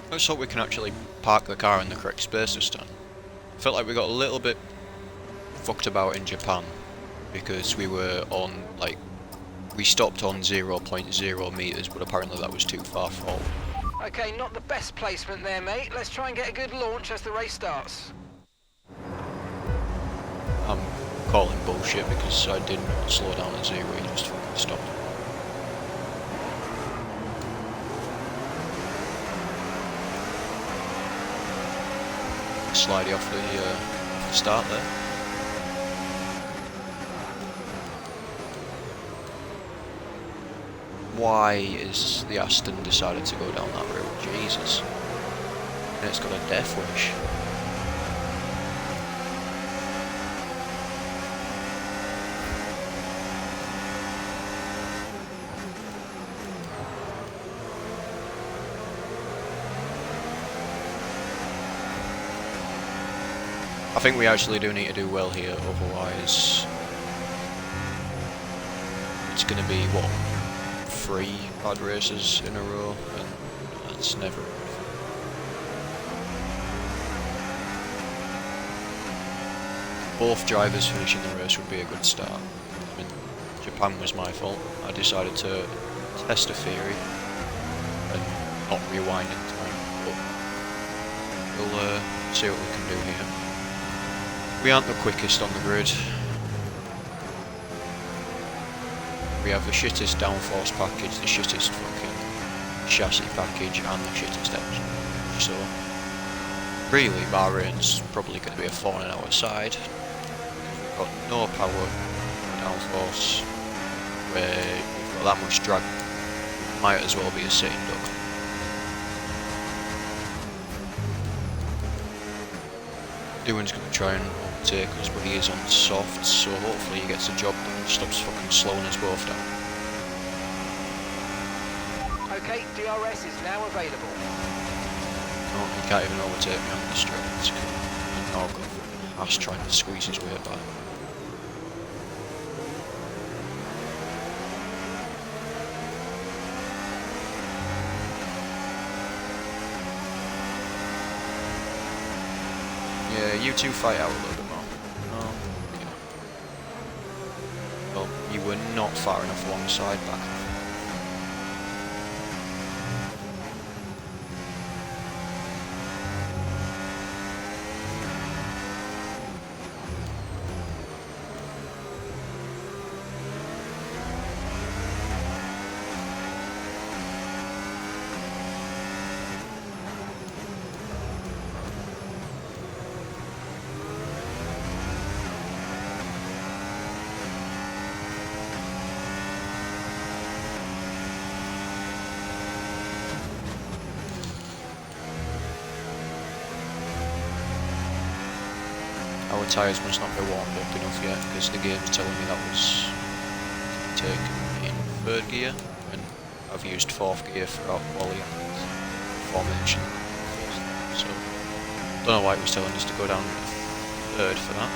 Let's hope we can actually park the car in the correct space this time. I felt like we got a little bit fucked about in Japan because we were on, like, we stopped on 0.0 meters, but apparently that was too far forward. Okay, not the best placement there, mate. Let's try and get a good launch as the race starts. I'm calling bullshit because I didn't slow down at 0, he just fucking stopped. Slidey off the start there. why is the Aston decided to go down that route? Jesus. And it's got a death wish. I think we actually do need to do well here, otherwise it's going to be, what, 3 bad races in a row, and that's never enough. Both drivers finishing the race would be a good start. I mean, Japan was my fault. I decided to test a theory and not rewind in time, but we'll see what we can do here. We aren't the quickest on the grid. We have the shittest downforce package, the shittest fucking chassis package, and the shittest engine. So, really, Bahrain's probably going to be a thorn in our side. We've got no power, downforce, where we've got that much drag. Might as well be a sitting duck. Doohan's going to try and overtake us, but he is on soft, so hopefully he gets the job done and stops fucking slowing us both down. Okay, DRS is now available. Oh, he can't even overtake me on the straight. And now I've got Haas trying to squeeze his way by. Yeah, you two fight out a little bit more. Oh, okay. Well, you were not far enough alongside back. Our tyres must not be warmed up enough yet, because the game's telling me that was taken in 3rd gear, and I've used 4th gear throughout quali and formation. So, don't know why it was telling us to go down 3rd for that.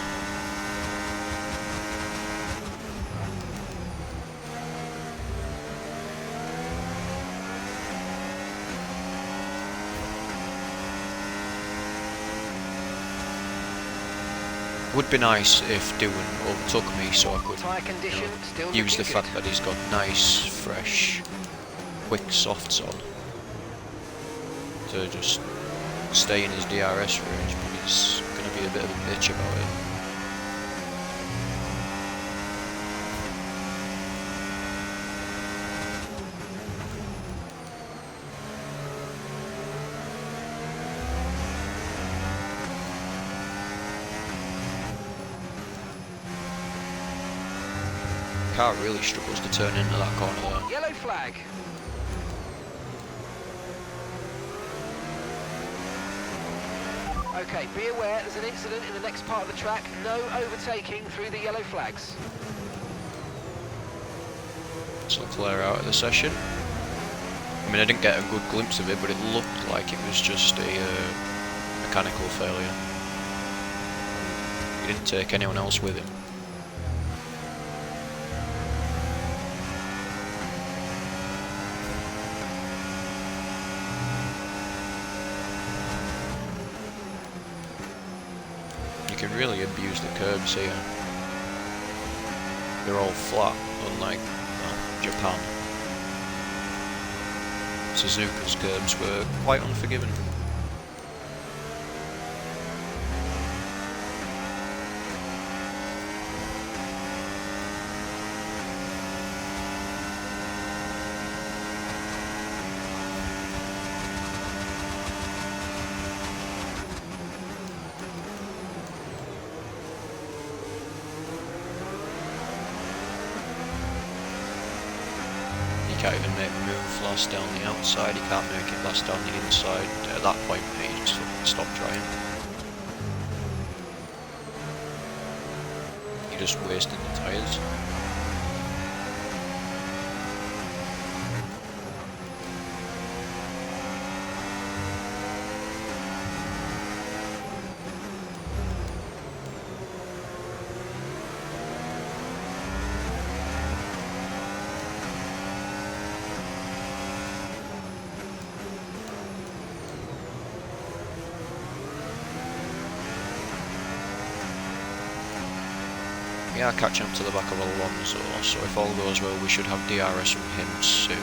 Would be nice if Doohan overtook me so I could Tyre condition still use the looking fact good. that he's got nice, fresh, quick softs on to just stay in his DRS range, but he's going to be a bit of a bitch about it. Car really struggles to turn into that corner there. Yellow flag. Okay, be aware there's an incident in the next part of the track. No overtaking through the yellow flags. So Leclerc out of the session. I mean, I didn't get a good glimpse of it, but it looked like it was just a mechanical failure. He didn't take anyone else with him. You can really abuse the curbs here. They're all flat, unlike Japan. Suzuka's curbs were quite unforgiving. can't even make the move last down the outside, he can't make it last down the inside. At that point, mate, you just fucking stop trying. You're just wasting the tyres. We are catching up to the back of Alonso, so if all goes well we should have DRS from him soon.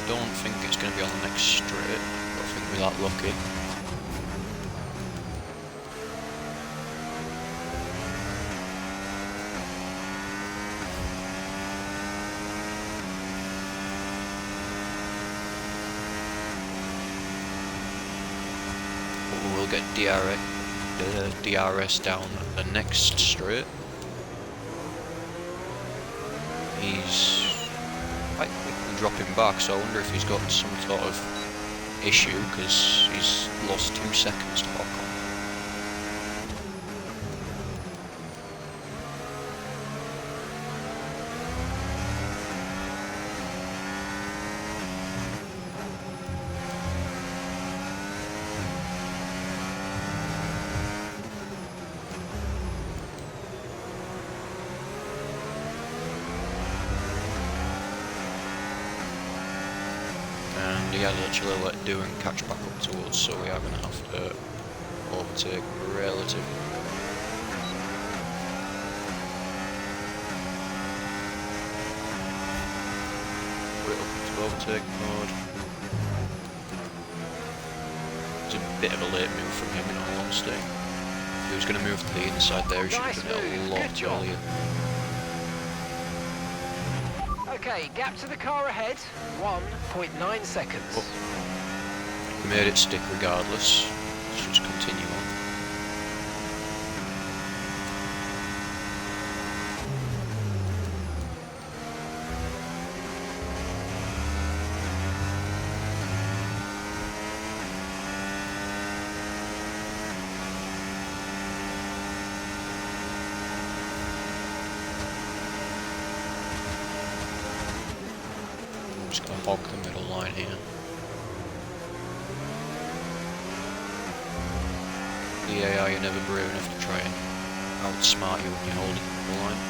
Don't think it's going to be on the next straight, but I think we're that lucky. We'll get DRS down the next straight. He's quite quickly dropping back, so I wonder if he's got some sort of issue because he's lost 2 seconds to Ocon. He has actually let Doohan catch back up to us, so we are going to have to overtake relatively. Put it up to overtake mode. It's a bit of a late move from him in all honesty. If he was going to move to the inside there, he should have done it a lot earlier. Okay, gap to the car ahead, 1.9 seconds. Oh. We made it stick regardless. Let's just continue on. Just gonna hog the middle line here. The AI, you're never brave enough to try and outsmart you when you're holding the middle line.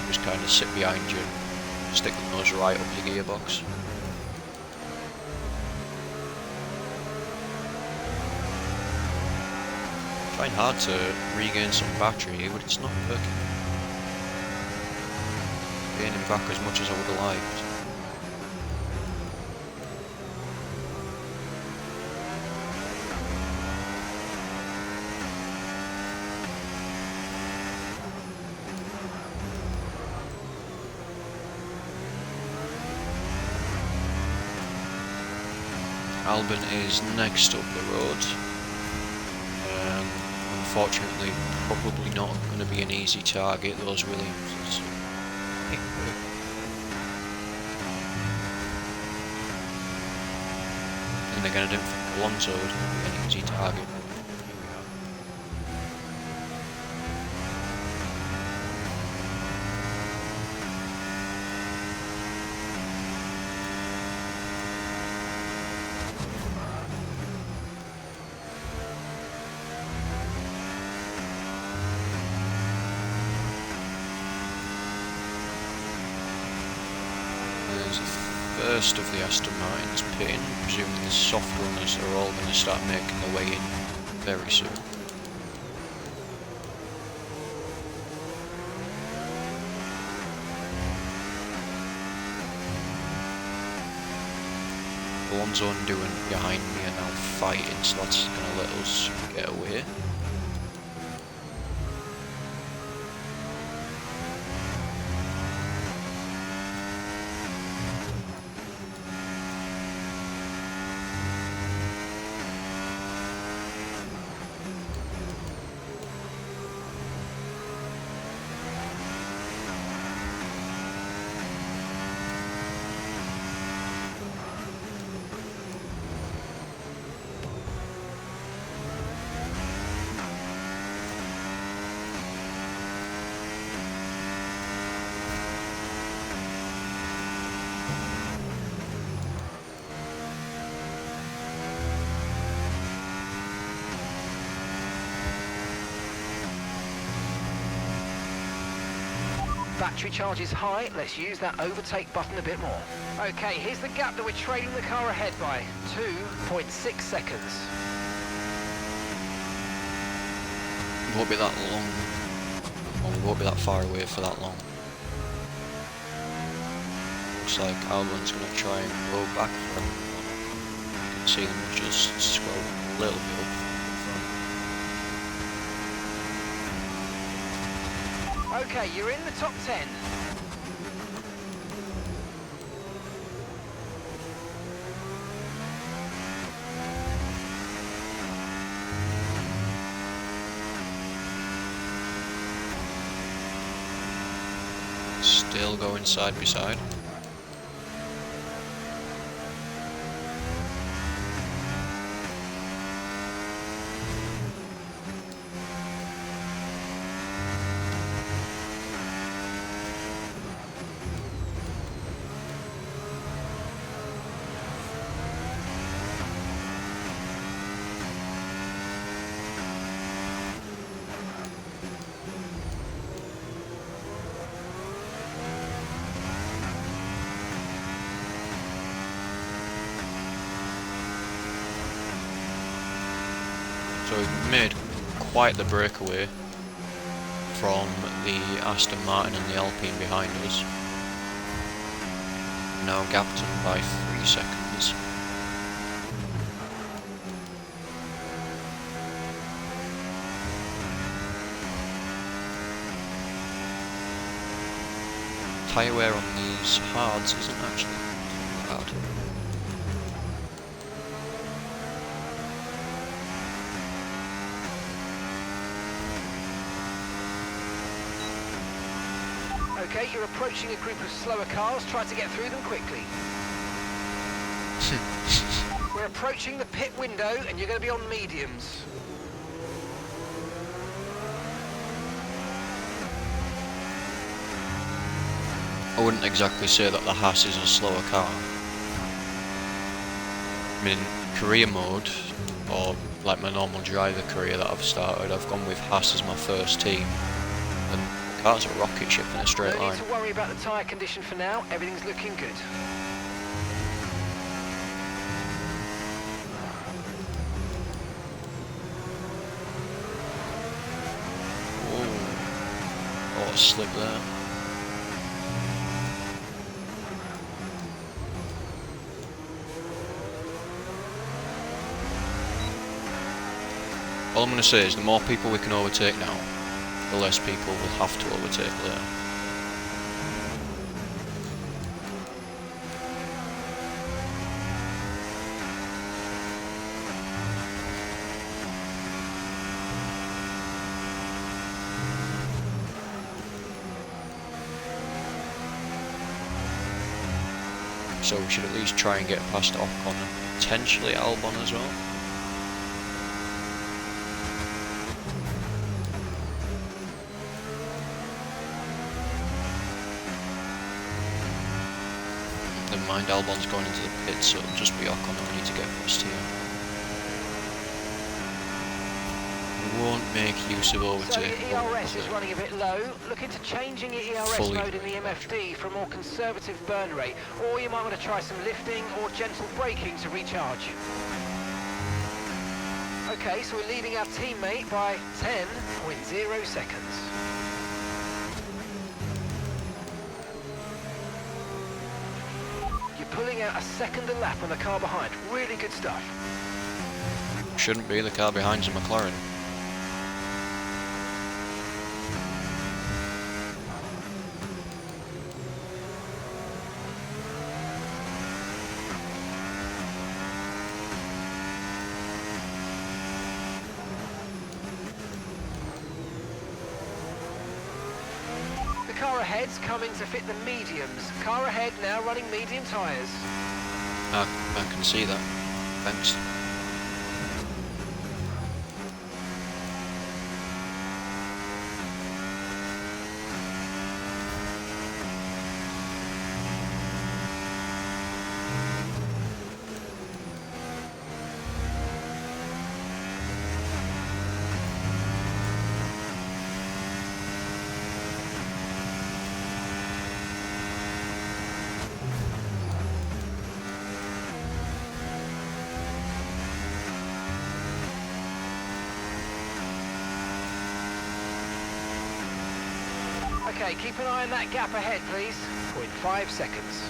Just kind of sit behind you and stick the nose right up your gearbox. Trying hard to regain some battery, but it's not working. Gaining back as much as I would have liked. Albon is next up the road. Unfortunately, probably not going to be an easy target, those Williamses. And again, I don't think Alonso is going to be an easy target. First of the Aston Martins pitting, presuming the soft runners are all going to start making their way in very soon. Alonso and Doohan behind me are now fighting, so that's going to let us get away. battery charge is high, let's use that overtake button a bit more. Okay, here's the gap that we're trailing the car ahead by, 2.6 seconds. It won't be that long. Well, we won't be that far away for that long. Looks like Albon's going to try and go back from. You can see them just scroll a little bit up front. Okay, you're in the top 10. Still going side by side. So we've made quite the breakaway from the Aston Martin and the Alpine behind us. Now gapped them by 3 seconds. Tyre wear on these hards isn't actually bad. Okay, you're approaching a group of slower cars. Try to get through them quickly. We're approaching the pit window and you're going to be on mediums. I wouldn't exactly say that the Haas is a slower car. I mean, career mode, or like my normal driver career that I've started, I've gone with Haas as my first team. And the car's a rocket ship in a straight line. No need to worry about the tyre condition for now. Everything's looking good. Oh, what a slip there. All I'm going to say is the more people we can overtake now, the less people will have to overtake later. So we should at least try and get past Ocon and potentially Albon as well. Never mind, Albon's going into the pits, so it'll just be Ocon that we need to get past here. We won't make use of overtake. So your ERS is running a bit low. Look into changing your ERS Fully. mode in the MFD for a more conservative burn rate, or you might want to try some lifting or gentle braking to recharge. Okay, so we're leading our teammate by 10.0 seconds. You're pulling out a second a lap on the car behind. Really good stuff. Shouldn't be, the car behind's a McLaren. The car ahead's coming to fit the mediums. Car ahead now running medium tyres. I can see that. Thanks. Okay, keep an eye on that gap ahead, please. 0.5 seconds.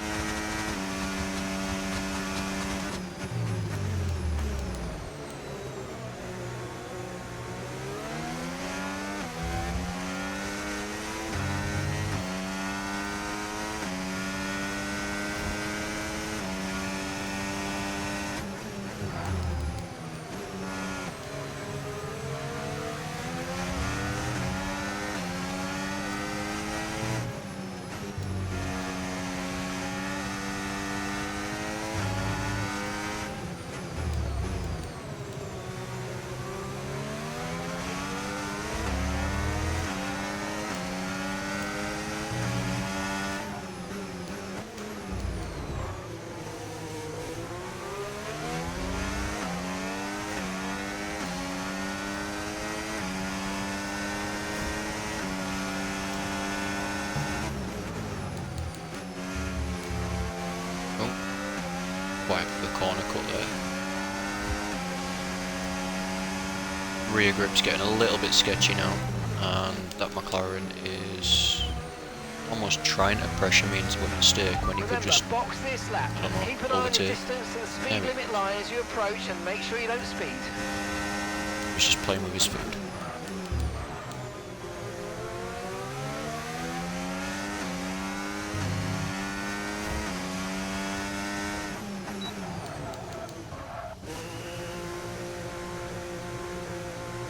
Quite the corner cut there. Rear grip's getting a little bit sketchy now, and that McLaren is almost trying to pressure me into a mistake when he could Remember, just, box this lap. I don't know, Keep an eye on the overtake. distance and the speed There we- limit line as you approach, and make sure you don't speed. He's just playing with his food.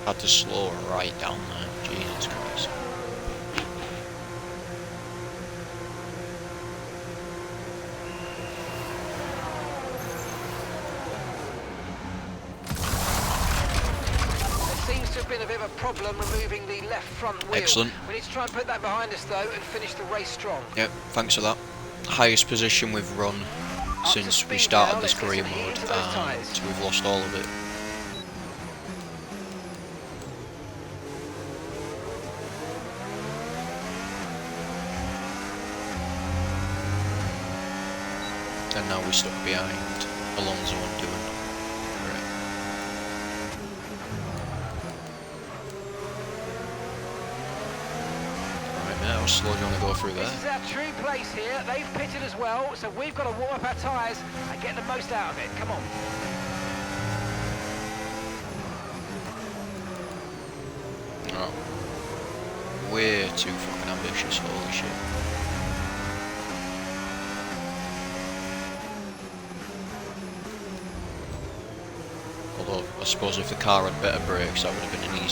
Had to slow right down there. Jesus Christ. There seems to have been a bit of a problem removing the left front wheel. Excellent. We need to try and put that behind us though and finish the race strong. Yep, thanks for that. Highest position we've run Up to since we speed started now, this let's get career some heat mode, into those tyres. and we've lost all of it. And now we're stuck behind Alonso and doing great. Right, mate, how slow do you want to go through there? This is our true place here. They've pitted as well, so we've got to warm up our tyres and get the most out of it. Come on. Oh. Way too fucking ambitious, holy shit. Although, I suppose if the car had better brakes, that would have been an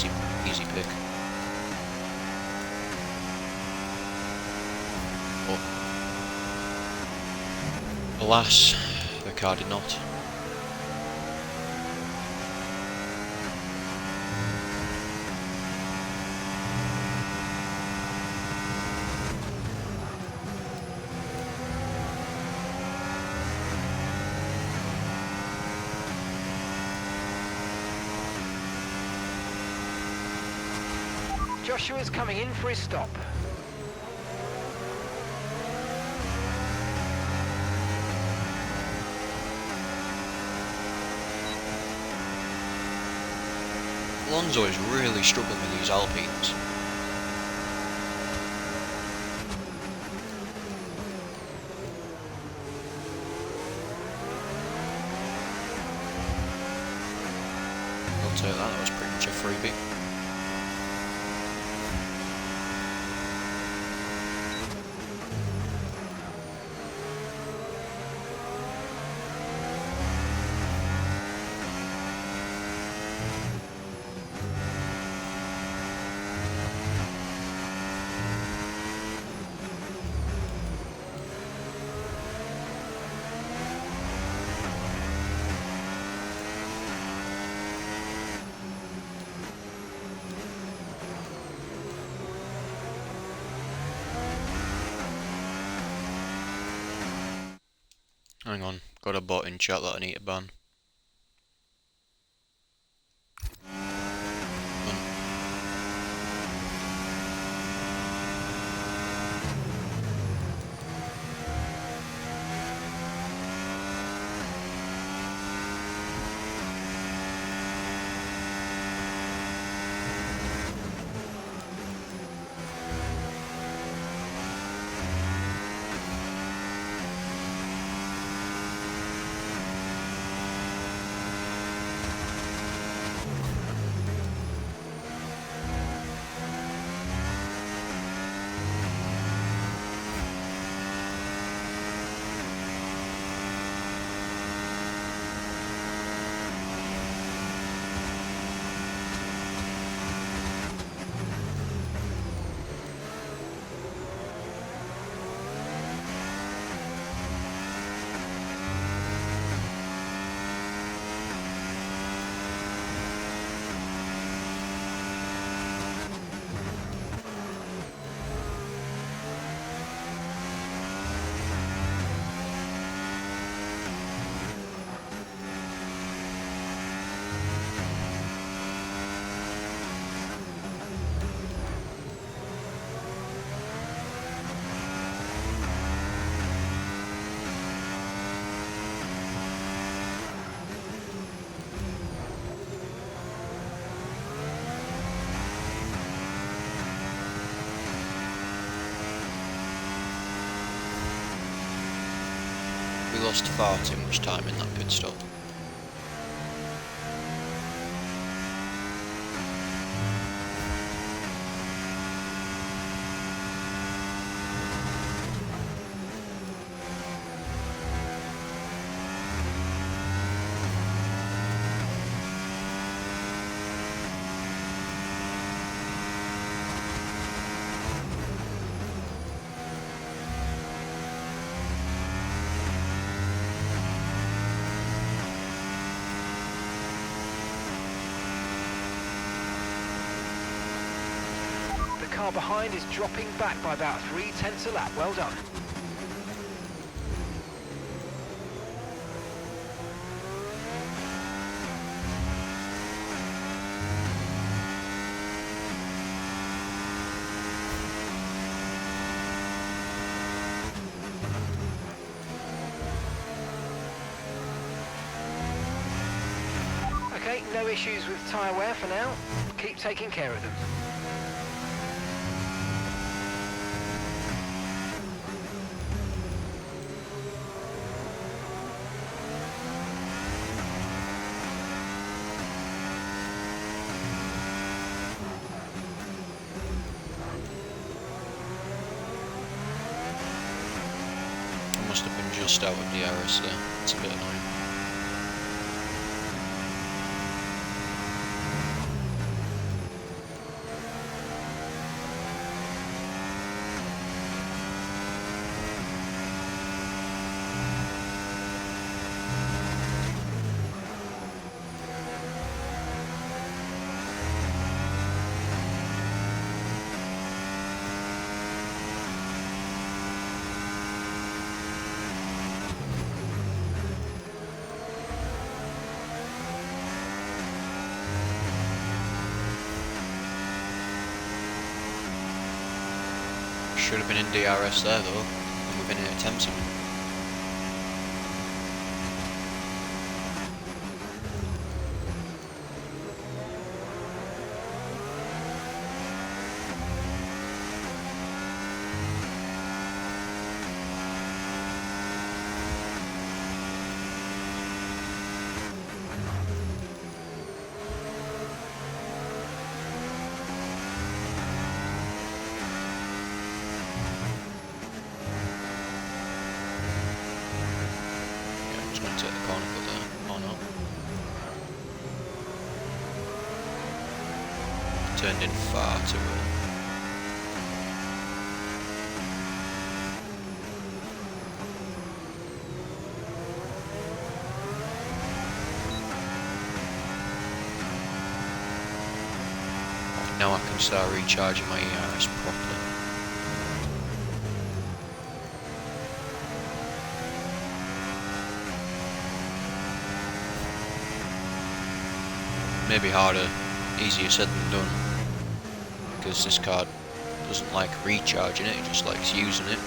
easy pick. But, alas, the car did not. Joshua's coming in for his stop. Alonso is really struggling with these Alpines. I'll tell you that was pretty much a freebie. Hang on, got a bot in chat that I need to ban. lost far too much time in that pit stop. The car behind is dropping back by about 0.3 a lap. Well done. Okay, no issues with tyre wear for now. Keep taking care of them. I must have been just out of DRS there. It's a bit annoying. Should have been in DRS there though, and we've been in attempting. Going to take the corner cut there, or not. Turned in far too early. Now I can start recharging my ERS properly. Maybe harder, easier said than done, because this car doesn't like recharging it, it just likes using it.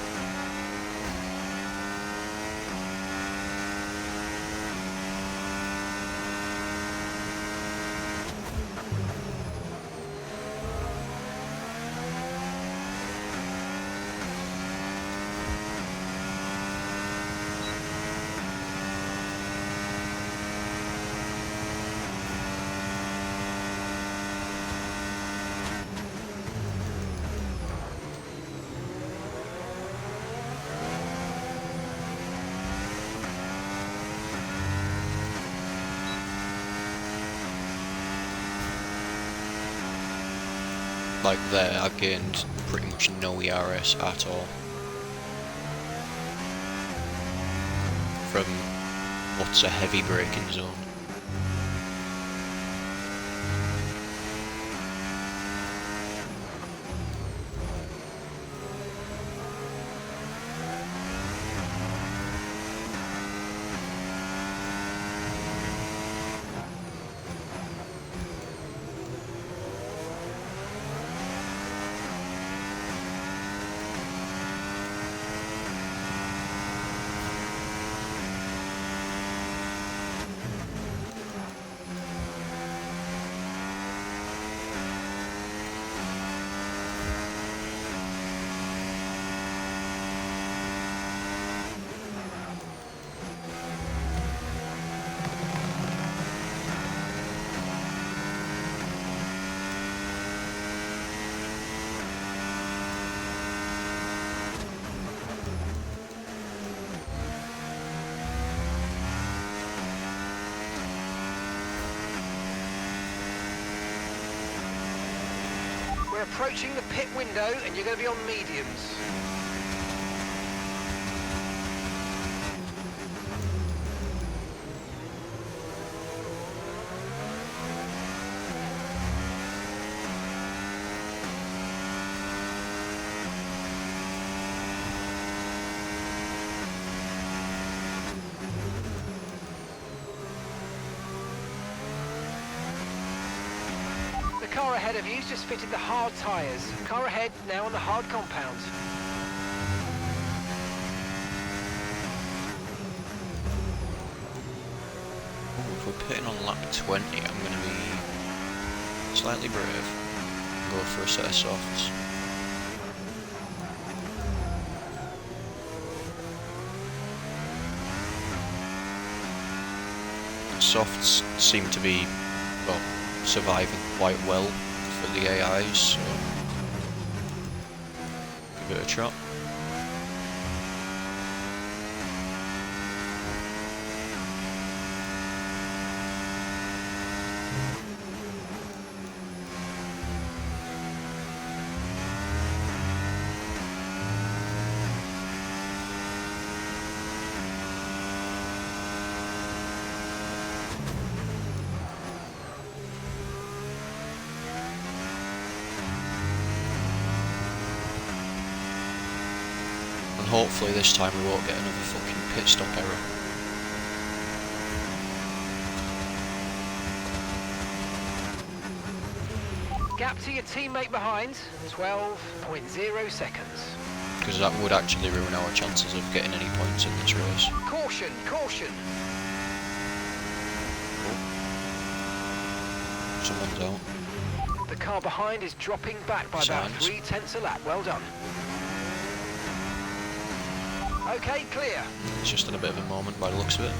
Like there, I gained pretty much no ERS at all. From what's a heavy braking zone. approaching the pit window and you're going to be on mediums. The car ahead of you's just fitted the hard tyres. Car ahead now on the hard compound. Ooh, if we're pitting on lap 20, I'm going to be slightly brave and go for a set of softs. Softs seem to be, well, surviving quite well for the AIs, so give it a shot. And hopefully this time we won't get another fucking pit stop error. Gap to your teammate behind, 12.0 seconds. Because that would actually ruin our chances of getting any points in this race. Caution, caution. Someone's out. The car behind is dropping back by about Signs. 3/10 a lap. Well done. Okay, clear. It's just in a bit of a moment by the looks of it.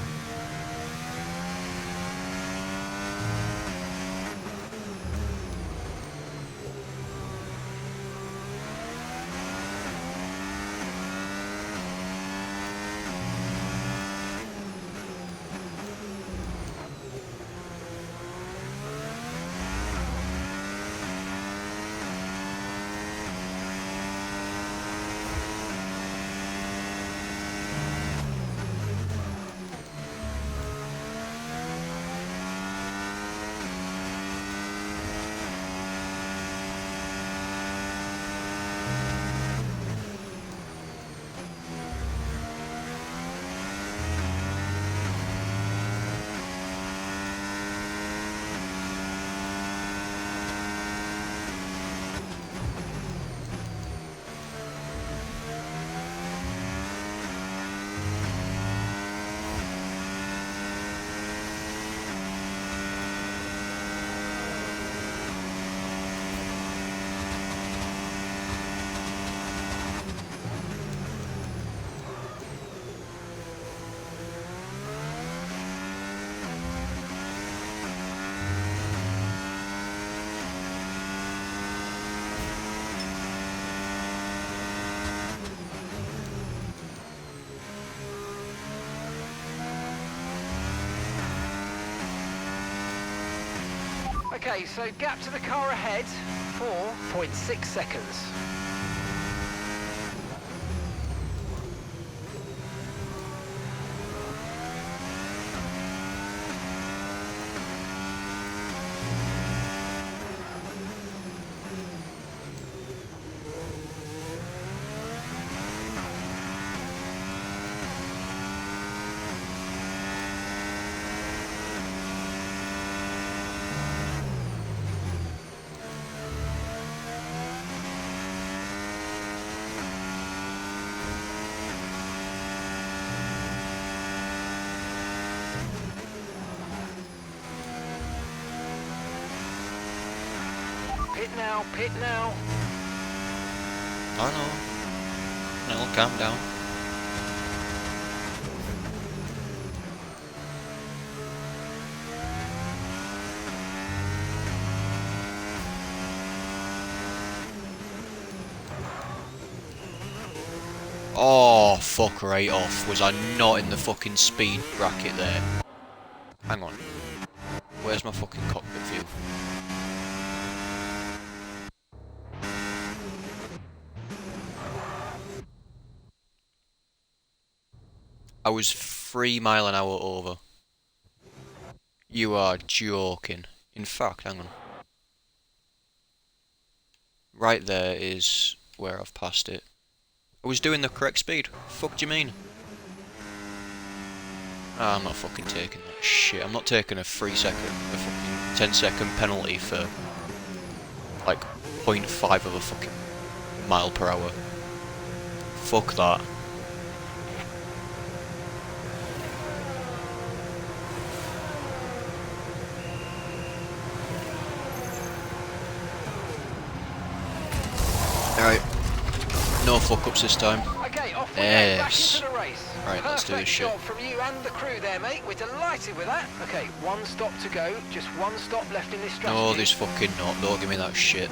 Okay, so gap to the car ahead, 4.6 seconds. Pit now, pit now. I know. It'll calm down. Oh, fuck right off. Was I not in the fucking speed bracket there? Hang on. Where's my fucking cockpit view? I was 3 mile an hour over. You are joking. In fact, hang on. Right there is where I've passed it. I was doing the correct speed. Fuck do you mean? Ah, I'm not fucking taking that shit. I'm not taking a 3-second, a fucking 10-second penalty for like 0.5 of a fucking mile per hour. Fuck that. Alright. No fuck-ups this time. Okay, off we go, back Yes. into the race. Right, let's do this shit. Perfect job from you and the crew there, mate. We're delighted with that. Okay, 1 stop to go. Just 1 stop left in this strategy. No, this fucking not. Don't give me that shit.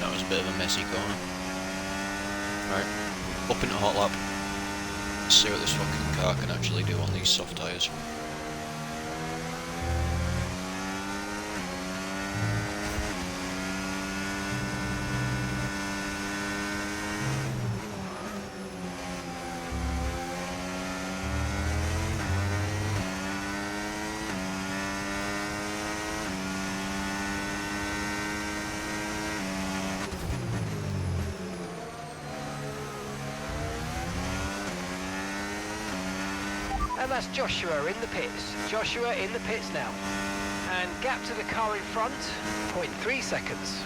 That was a bit of a messy corner. Right, up into hot lap. Let's see what this fucking car can actually do on these soft tyres. And that's Joshua in the pits. Joshua in the pits now. And gap to the car in front, 0.3 seconds.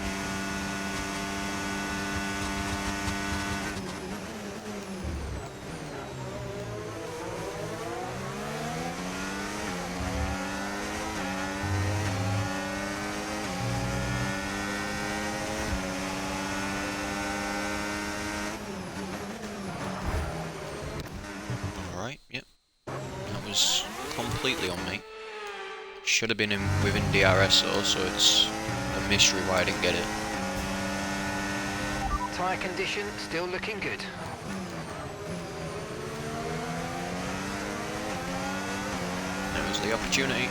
Alright, yep. That was completely on me. Should have been in within DRS though, so it's a mystery why I didn't get it. Tyre condition still looking good. There was the opportunity.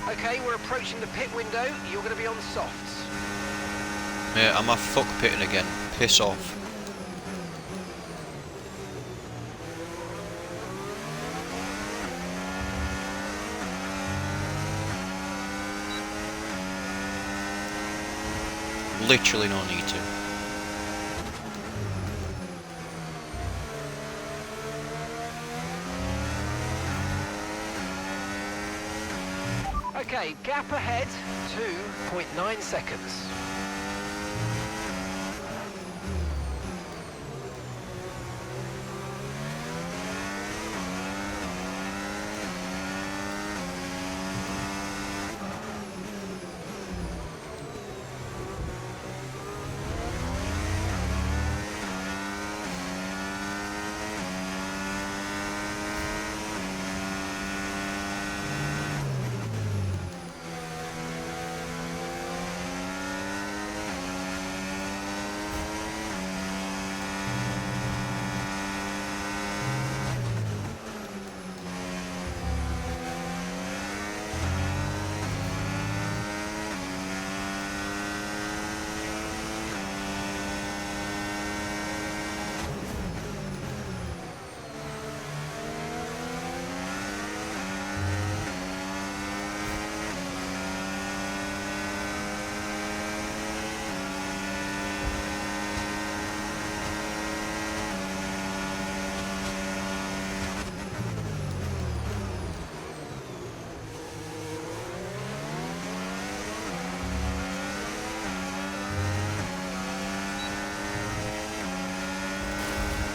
Okay, we're approaching the pit window. You're going to be on softs. Mate, I'm a fuck pitting again. Piss off. Literally no need to. Okay, gap ahead, 2.9 seconds.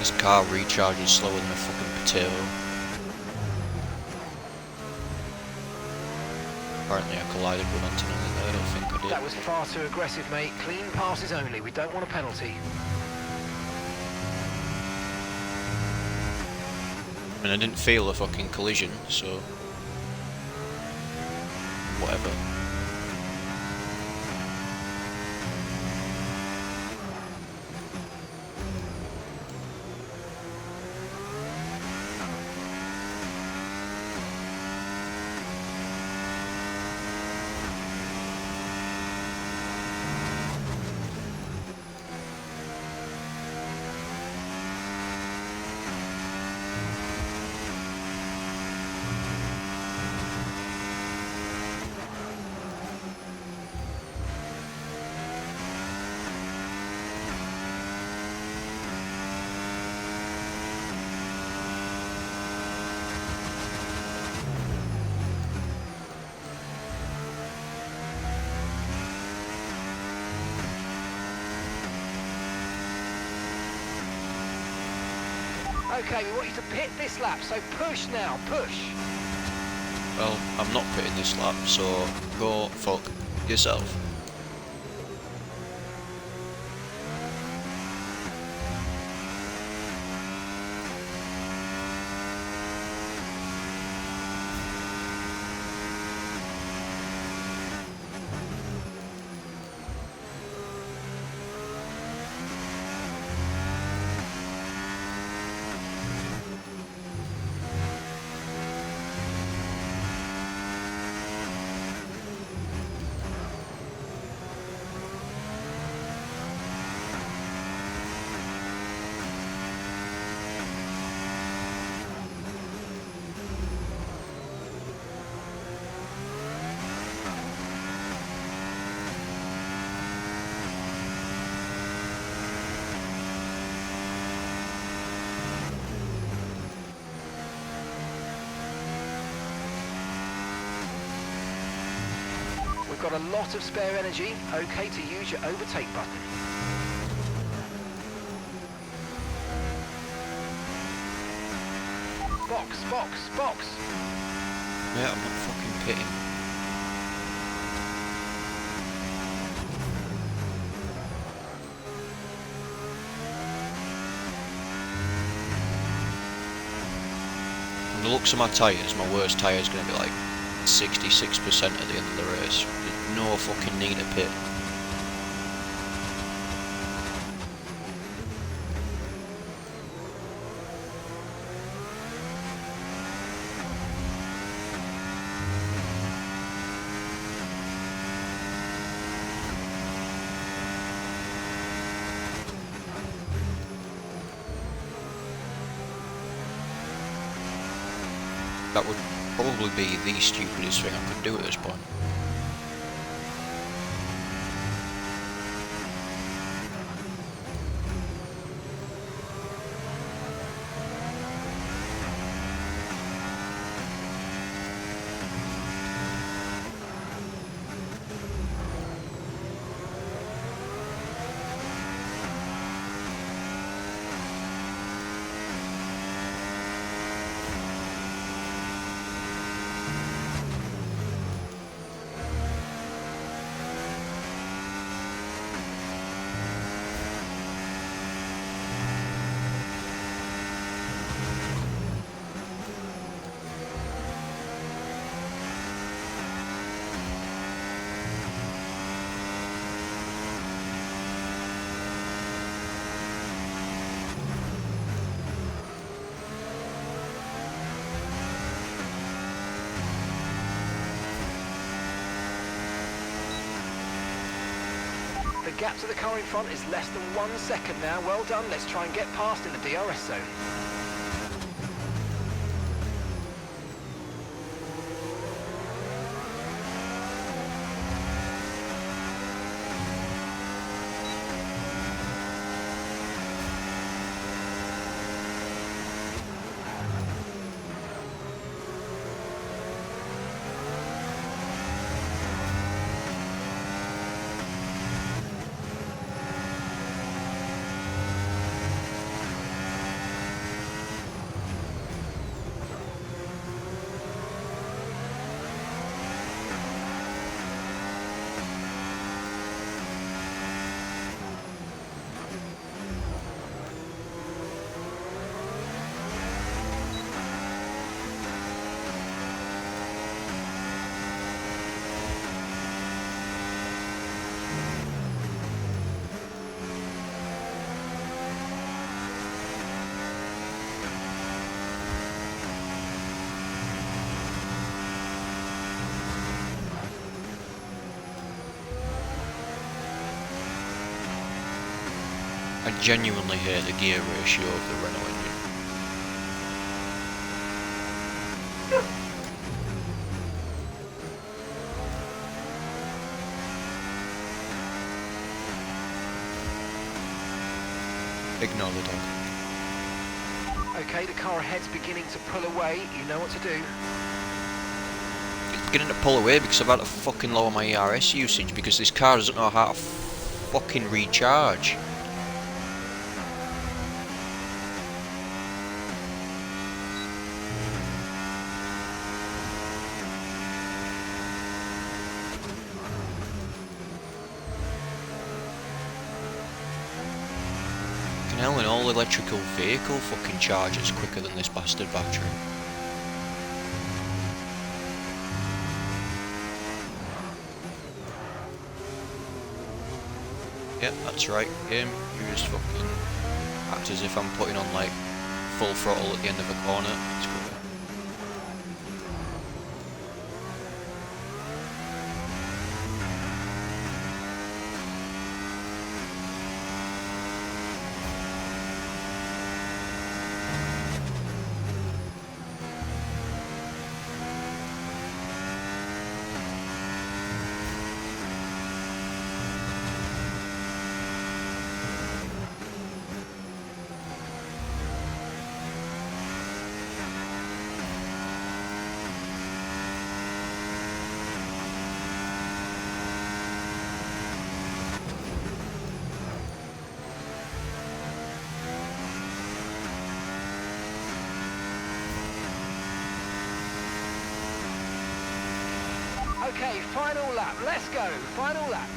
This car recharges slower than a fucking potato. Apparently I collided with Antonelli there, I don't think I did. That was far too aggressive, mate. Clean passes only. We don't want a penalty. And I didn't feel a fucking collision, so... whatever. Okay, we want you to pit this lap, so push now, push. Well, I'm not pitting this lap, so go fuck yourself. We've got a lot of spare energy. Okay to use your overtake button. Box, box, box. Yeah, I'm not fucking pitting. From the looks of my tyres, my worst tyre is going to be like 66% at the end of the race. There's no fucking need to pit. That would probably be the stupidest thing I could do at this point. The gap to the car in front is less than 1 second now. Well done. Let's try and get past in the DRS zone. I genuinely hate the gear ratio of the Renault engine. Ignore the dog. Okay, the car ahead's beginning to pull away. You know what to do. It's beginning to pull away because I've had to fucking lower my ERS usage because this car doesn't know how to fucking recharge. Hell, an all electrical vehicle fucking charges quicker than this bastard battery. Yep, that's right, game. You just fucking act as if I'm putting on like full throttle at the end of a corner. It's great. Okay, final lap. Let's go. Final lap.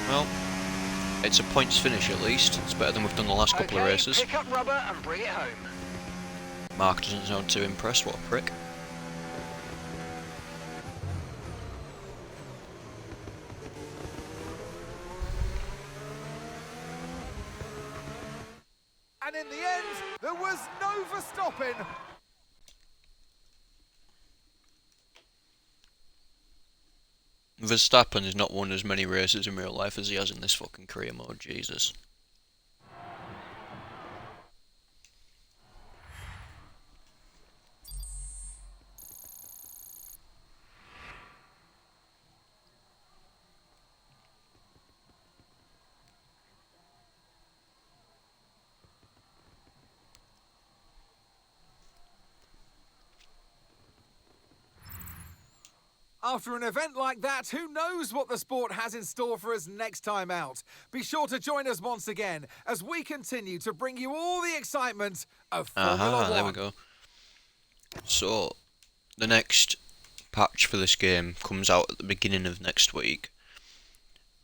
Well, it's a points finish at least. It's better than we've done the last couple of races. Pick up rubber and bring it home. Mark doesn't sound too impressed, what a prick. And in the end, there was no Verstappen. Verstappen has not won as many races in real life as he has in this fucking career mode, Jesus. After an event like that, who knows what the sport has in store for us next time out? Be sure to join us once again as we continue to bring you all the excitement of Formula One. There we go. So, the next patch for this game comes out at the beginning of next week.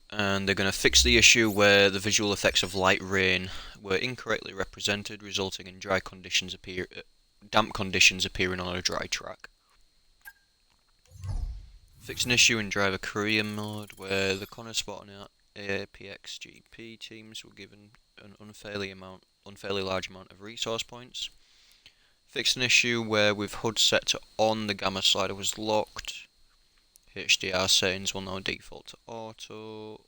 And they're going to fix the issue where the visual effects of light rain were incorrectly represented, resulting in damp conditions appearing on a dry track. Fix an issue in driver career mode where the corner spot on Apex GP teams were given an unfairly large amount of resource points. Fixed an issue where with HUD set to on the gamma slider was locked. HDR settings will now default to auto.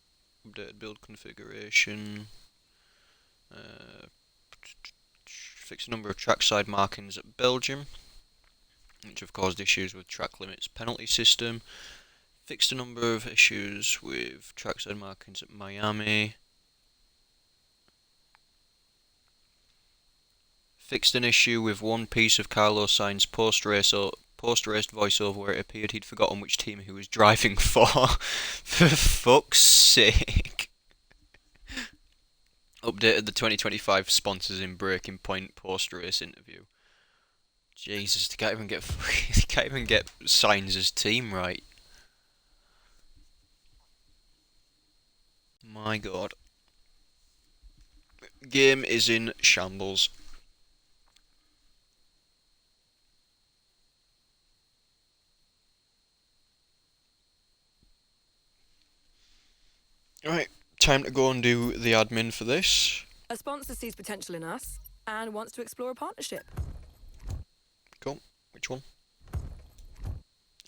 Updated build configuration. Fixed a number of trackside markings at Belgium, which have caused issues with track limits penalty system. Fixed a number of issues with trackside markings at Miami. Fixed an issue with one piece of Carlos Sainz post-race voiceover where it appeared he'd forgotten which team he was driving for. For fuck's sake. Updated the 2025 sponsors in Breaking Point post-race interview. Jesus, they can't even get Sainz's team right. My god. Game is in shambles. Right, time to go and do the admin for this. A sponsor sees potential in us and wants to explore a partnership. Cool. Which one?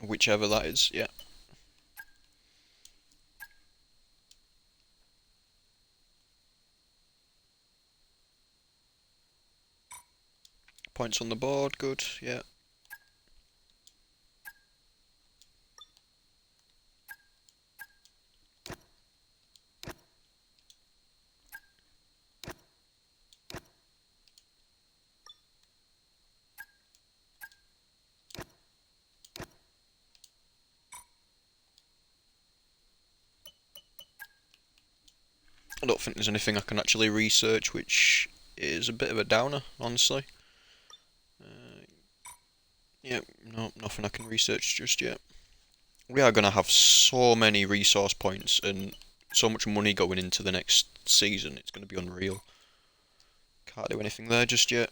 Whichever that is, yeah. Points on the board, good, yeah. I don't think there's anything I can actually research, which is a bit of a downer, honestly. Yeah, no, nothing I can research just yet. We are going to have so many resource points and so much money going into the next season, it's going to be unreal. Can't do anything there just yet.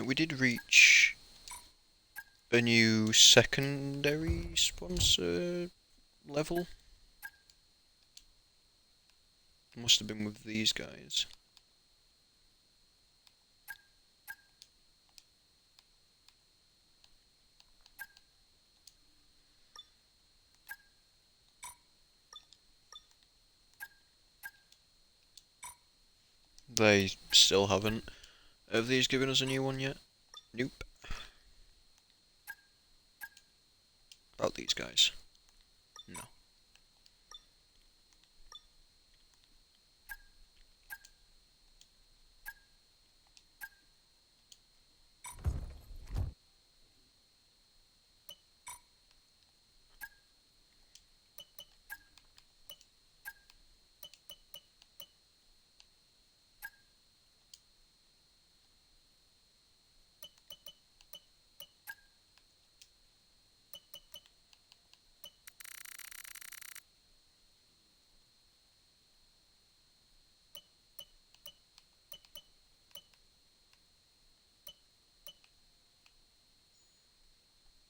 We did reach a new secondary sponsor level. Must have been with these guys. They still haven't. Have these given us a new one yet? Nope. About these guys? No.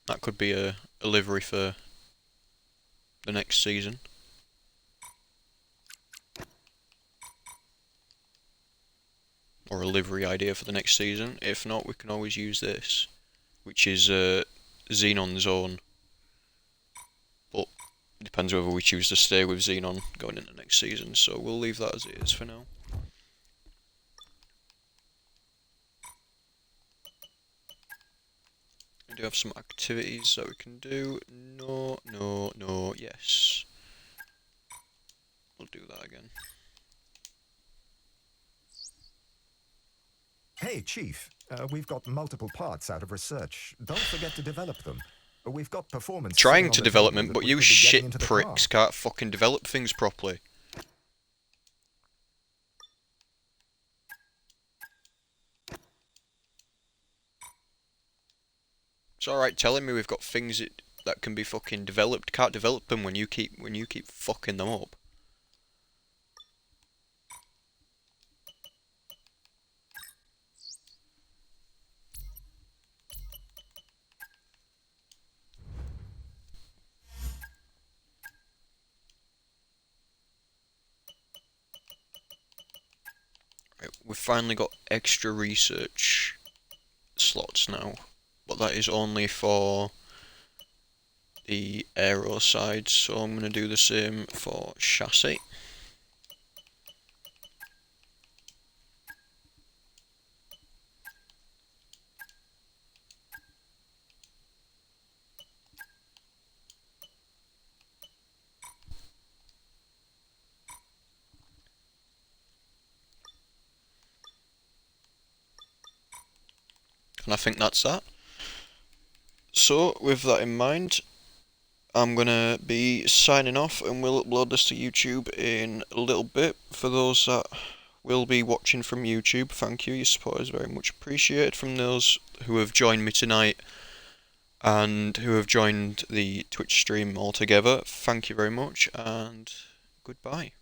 That could be a livery for the next season. Or a livery idea for the next season. If not, we can always use this, which is Xenon's own. But it depends whether we choose to stay with Xenon going into next season, so we'll leave that as it is for now. We do have some activities that we can do. No, no, no, yes. We'll do that again. Hey, Chief. We've got multiple parts out of research. Don't forget to develop them. We've got performance... Trying sitting to on the develop table them, that but we you could be getting shit into the car. pricks can't fucking develop things properly. It's alright telling me we've got things that can be fucking developed. Can't develop them when you keep fucking them up. Right, we've finally got extra research slots now, but that is only for the aero side, so I'm going to do the same for chassis. And I think that's that. So, with that in mind, I'm gonna be signing off and we'll upload this to YouTube in a little bit. For those that will be watching from YouTube, thank you, your support is very much appreciated. From those who have joined me tonight and who have joined the Twitch stream altogether, thank you very much and goodbye.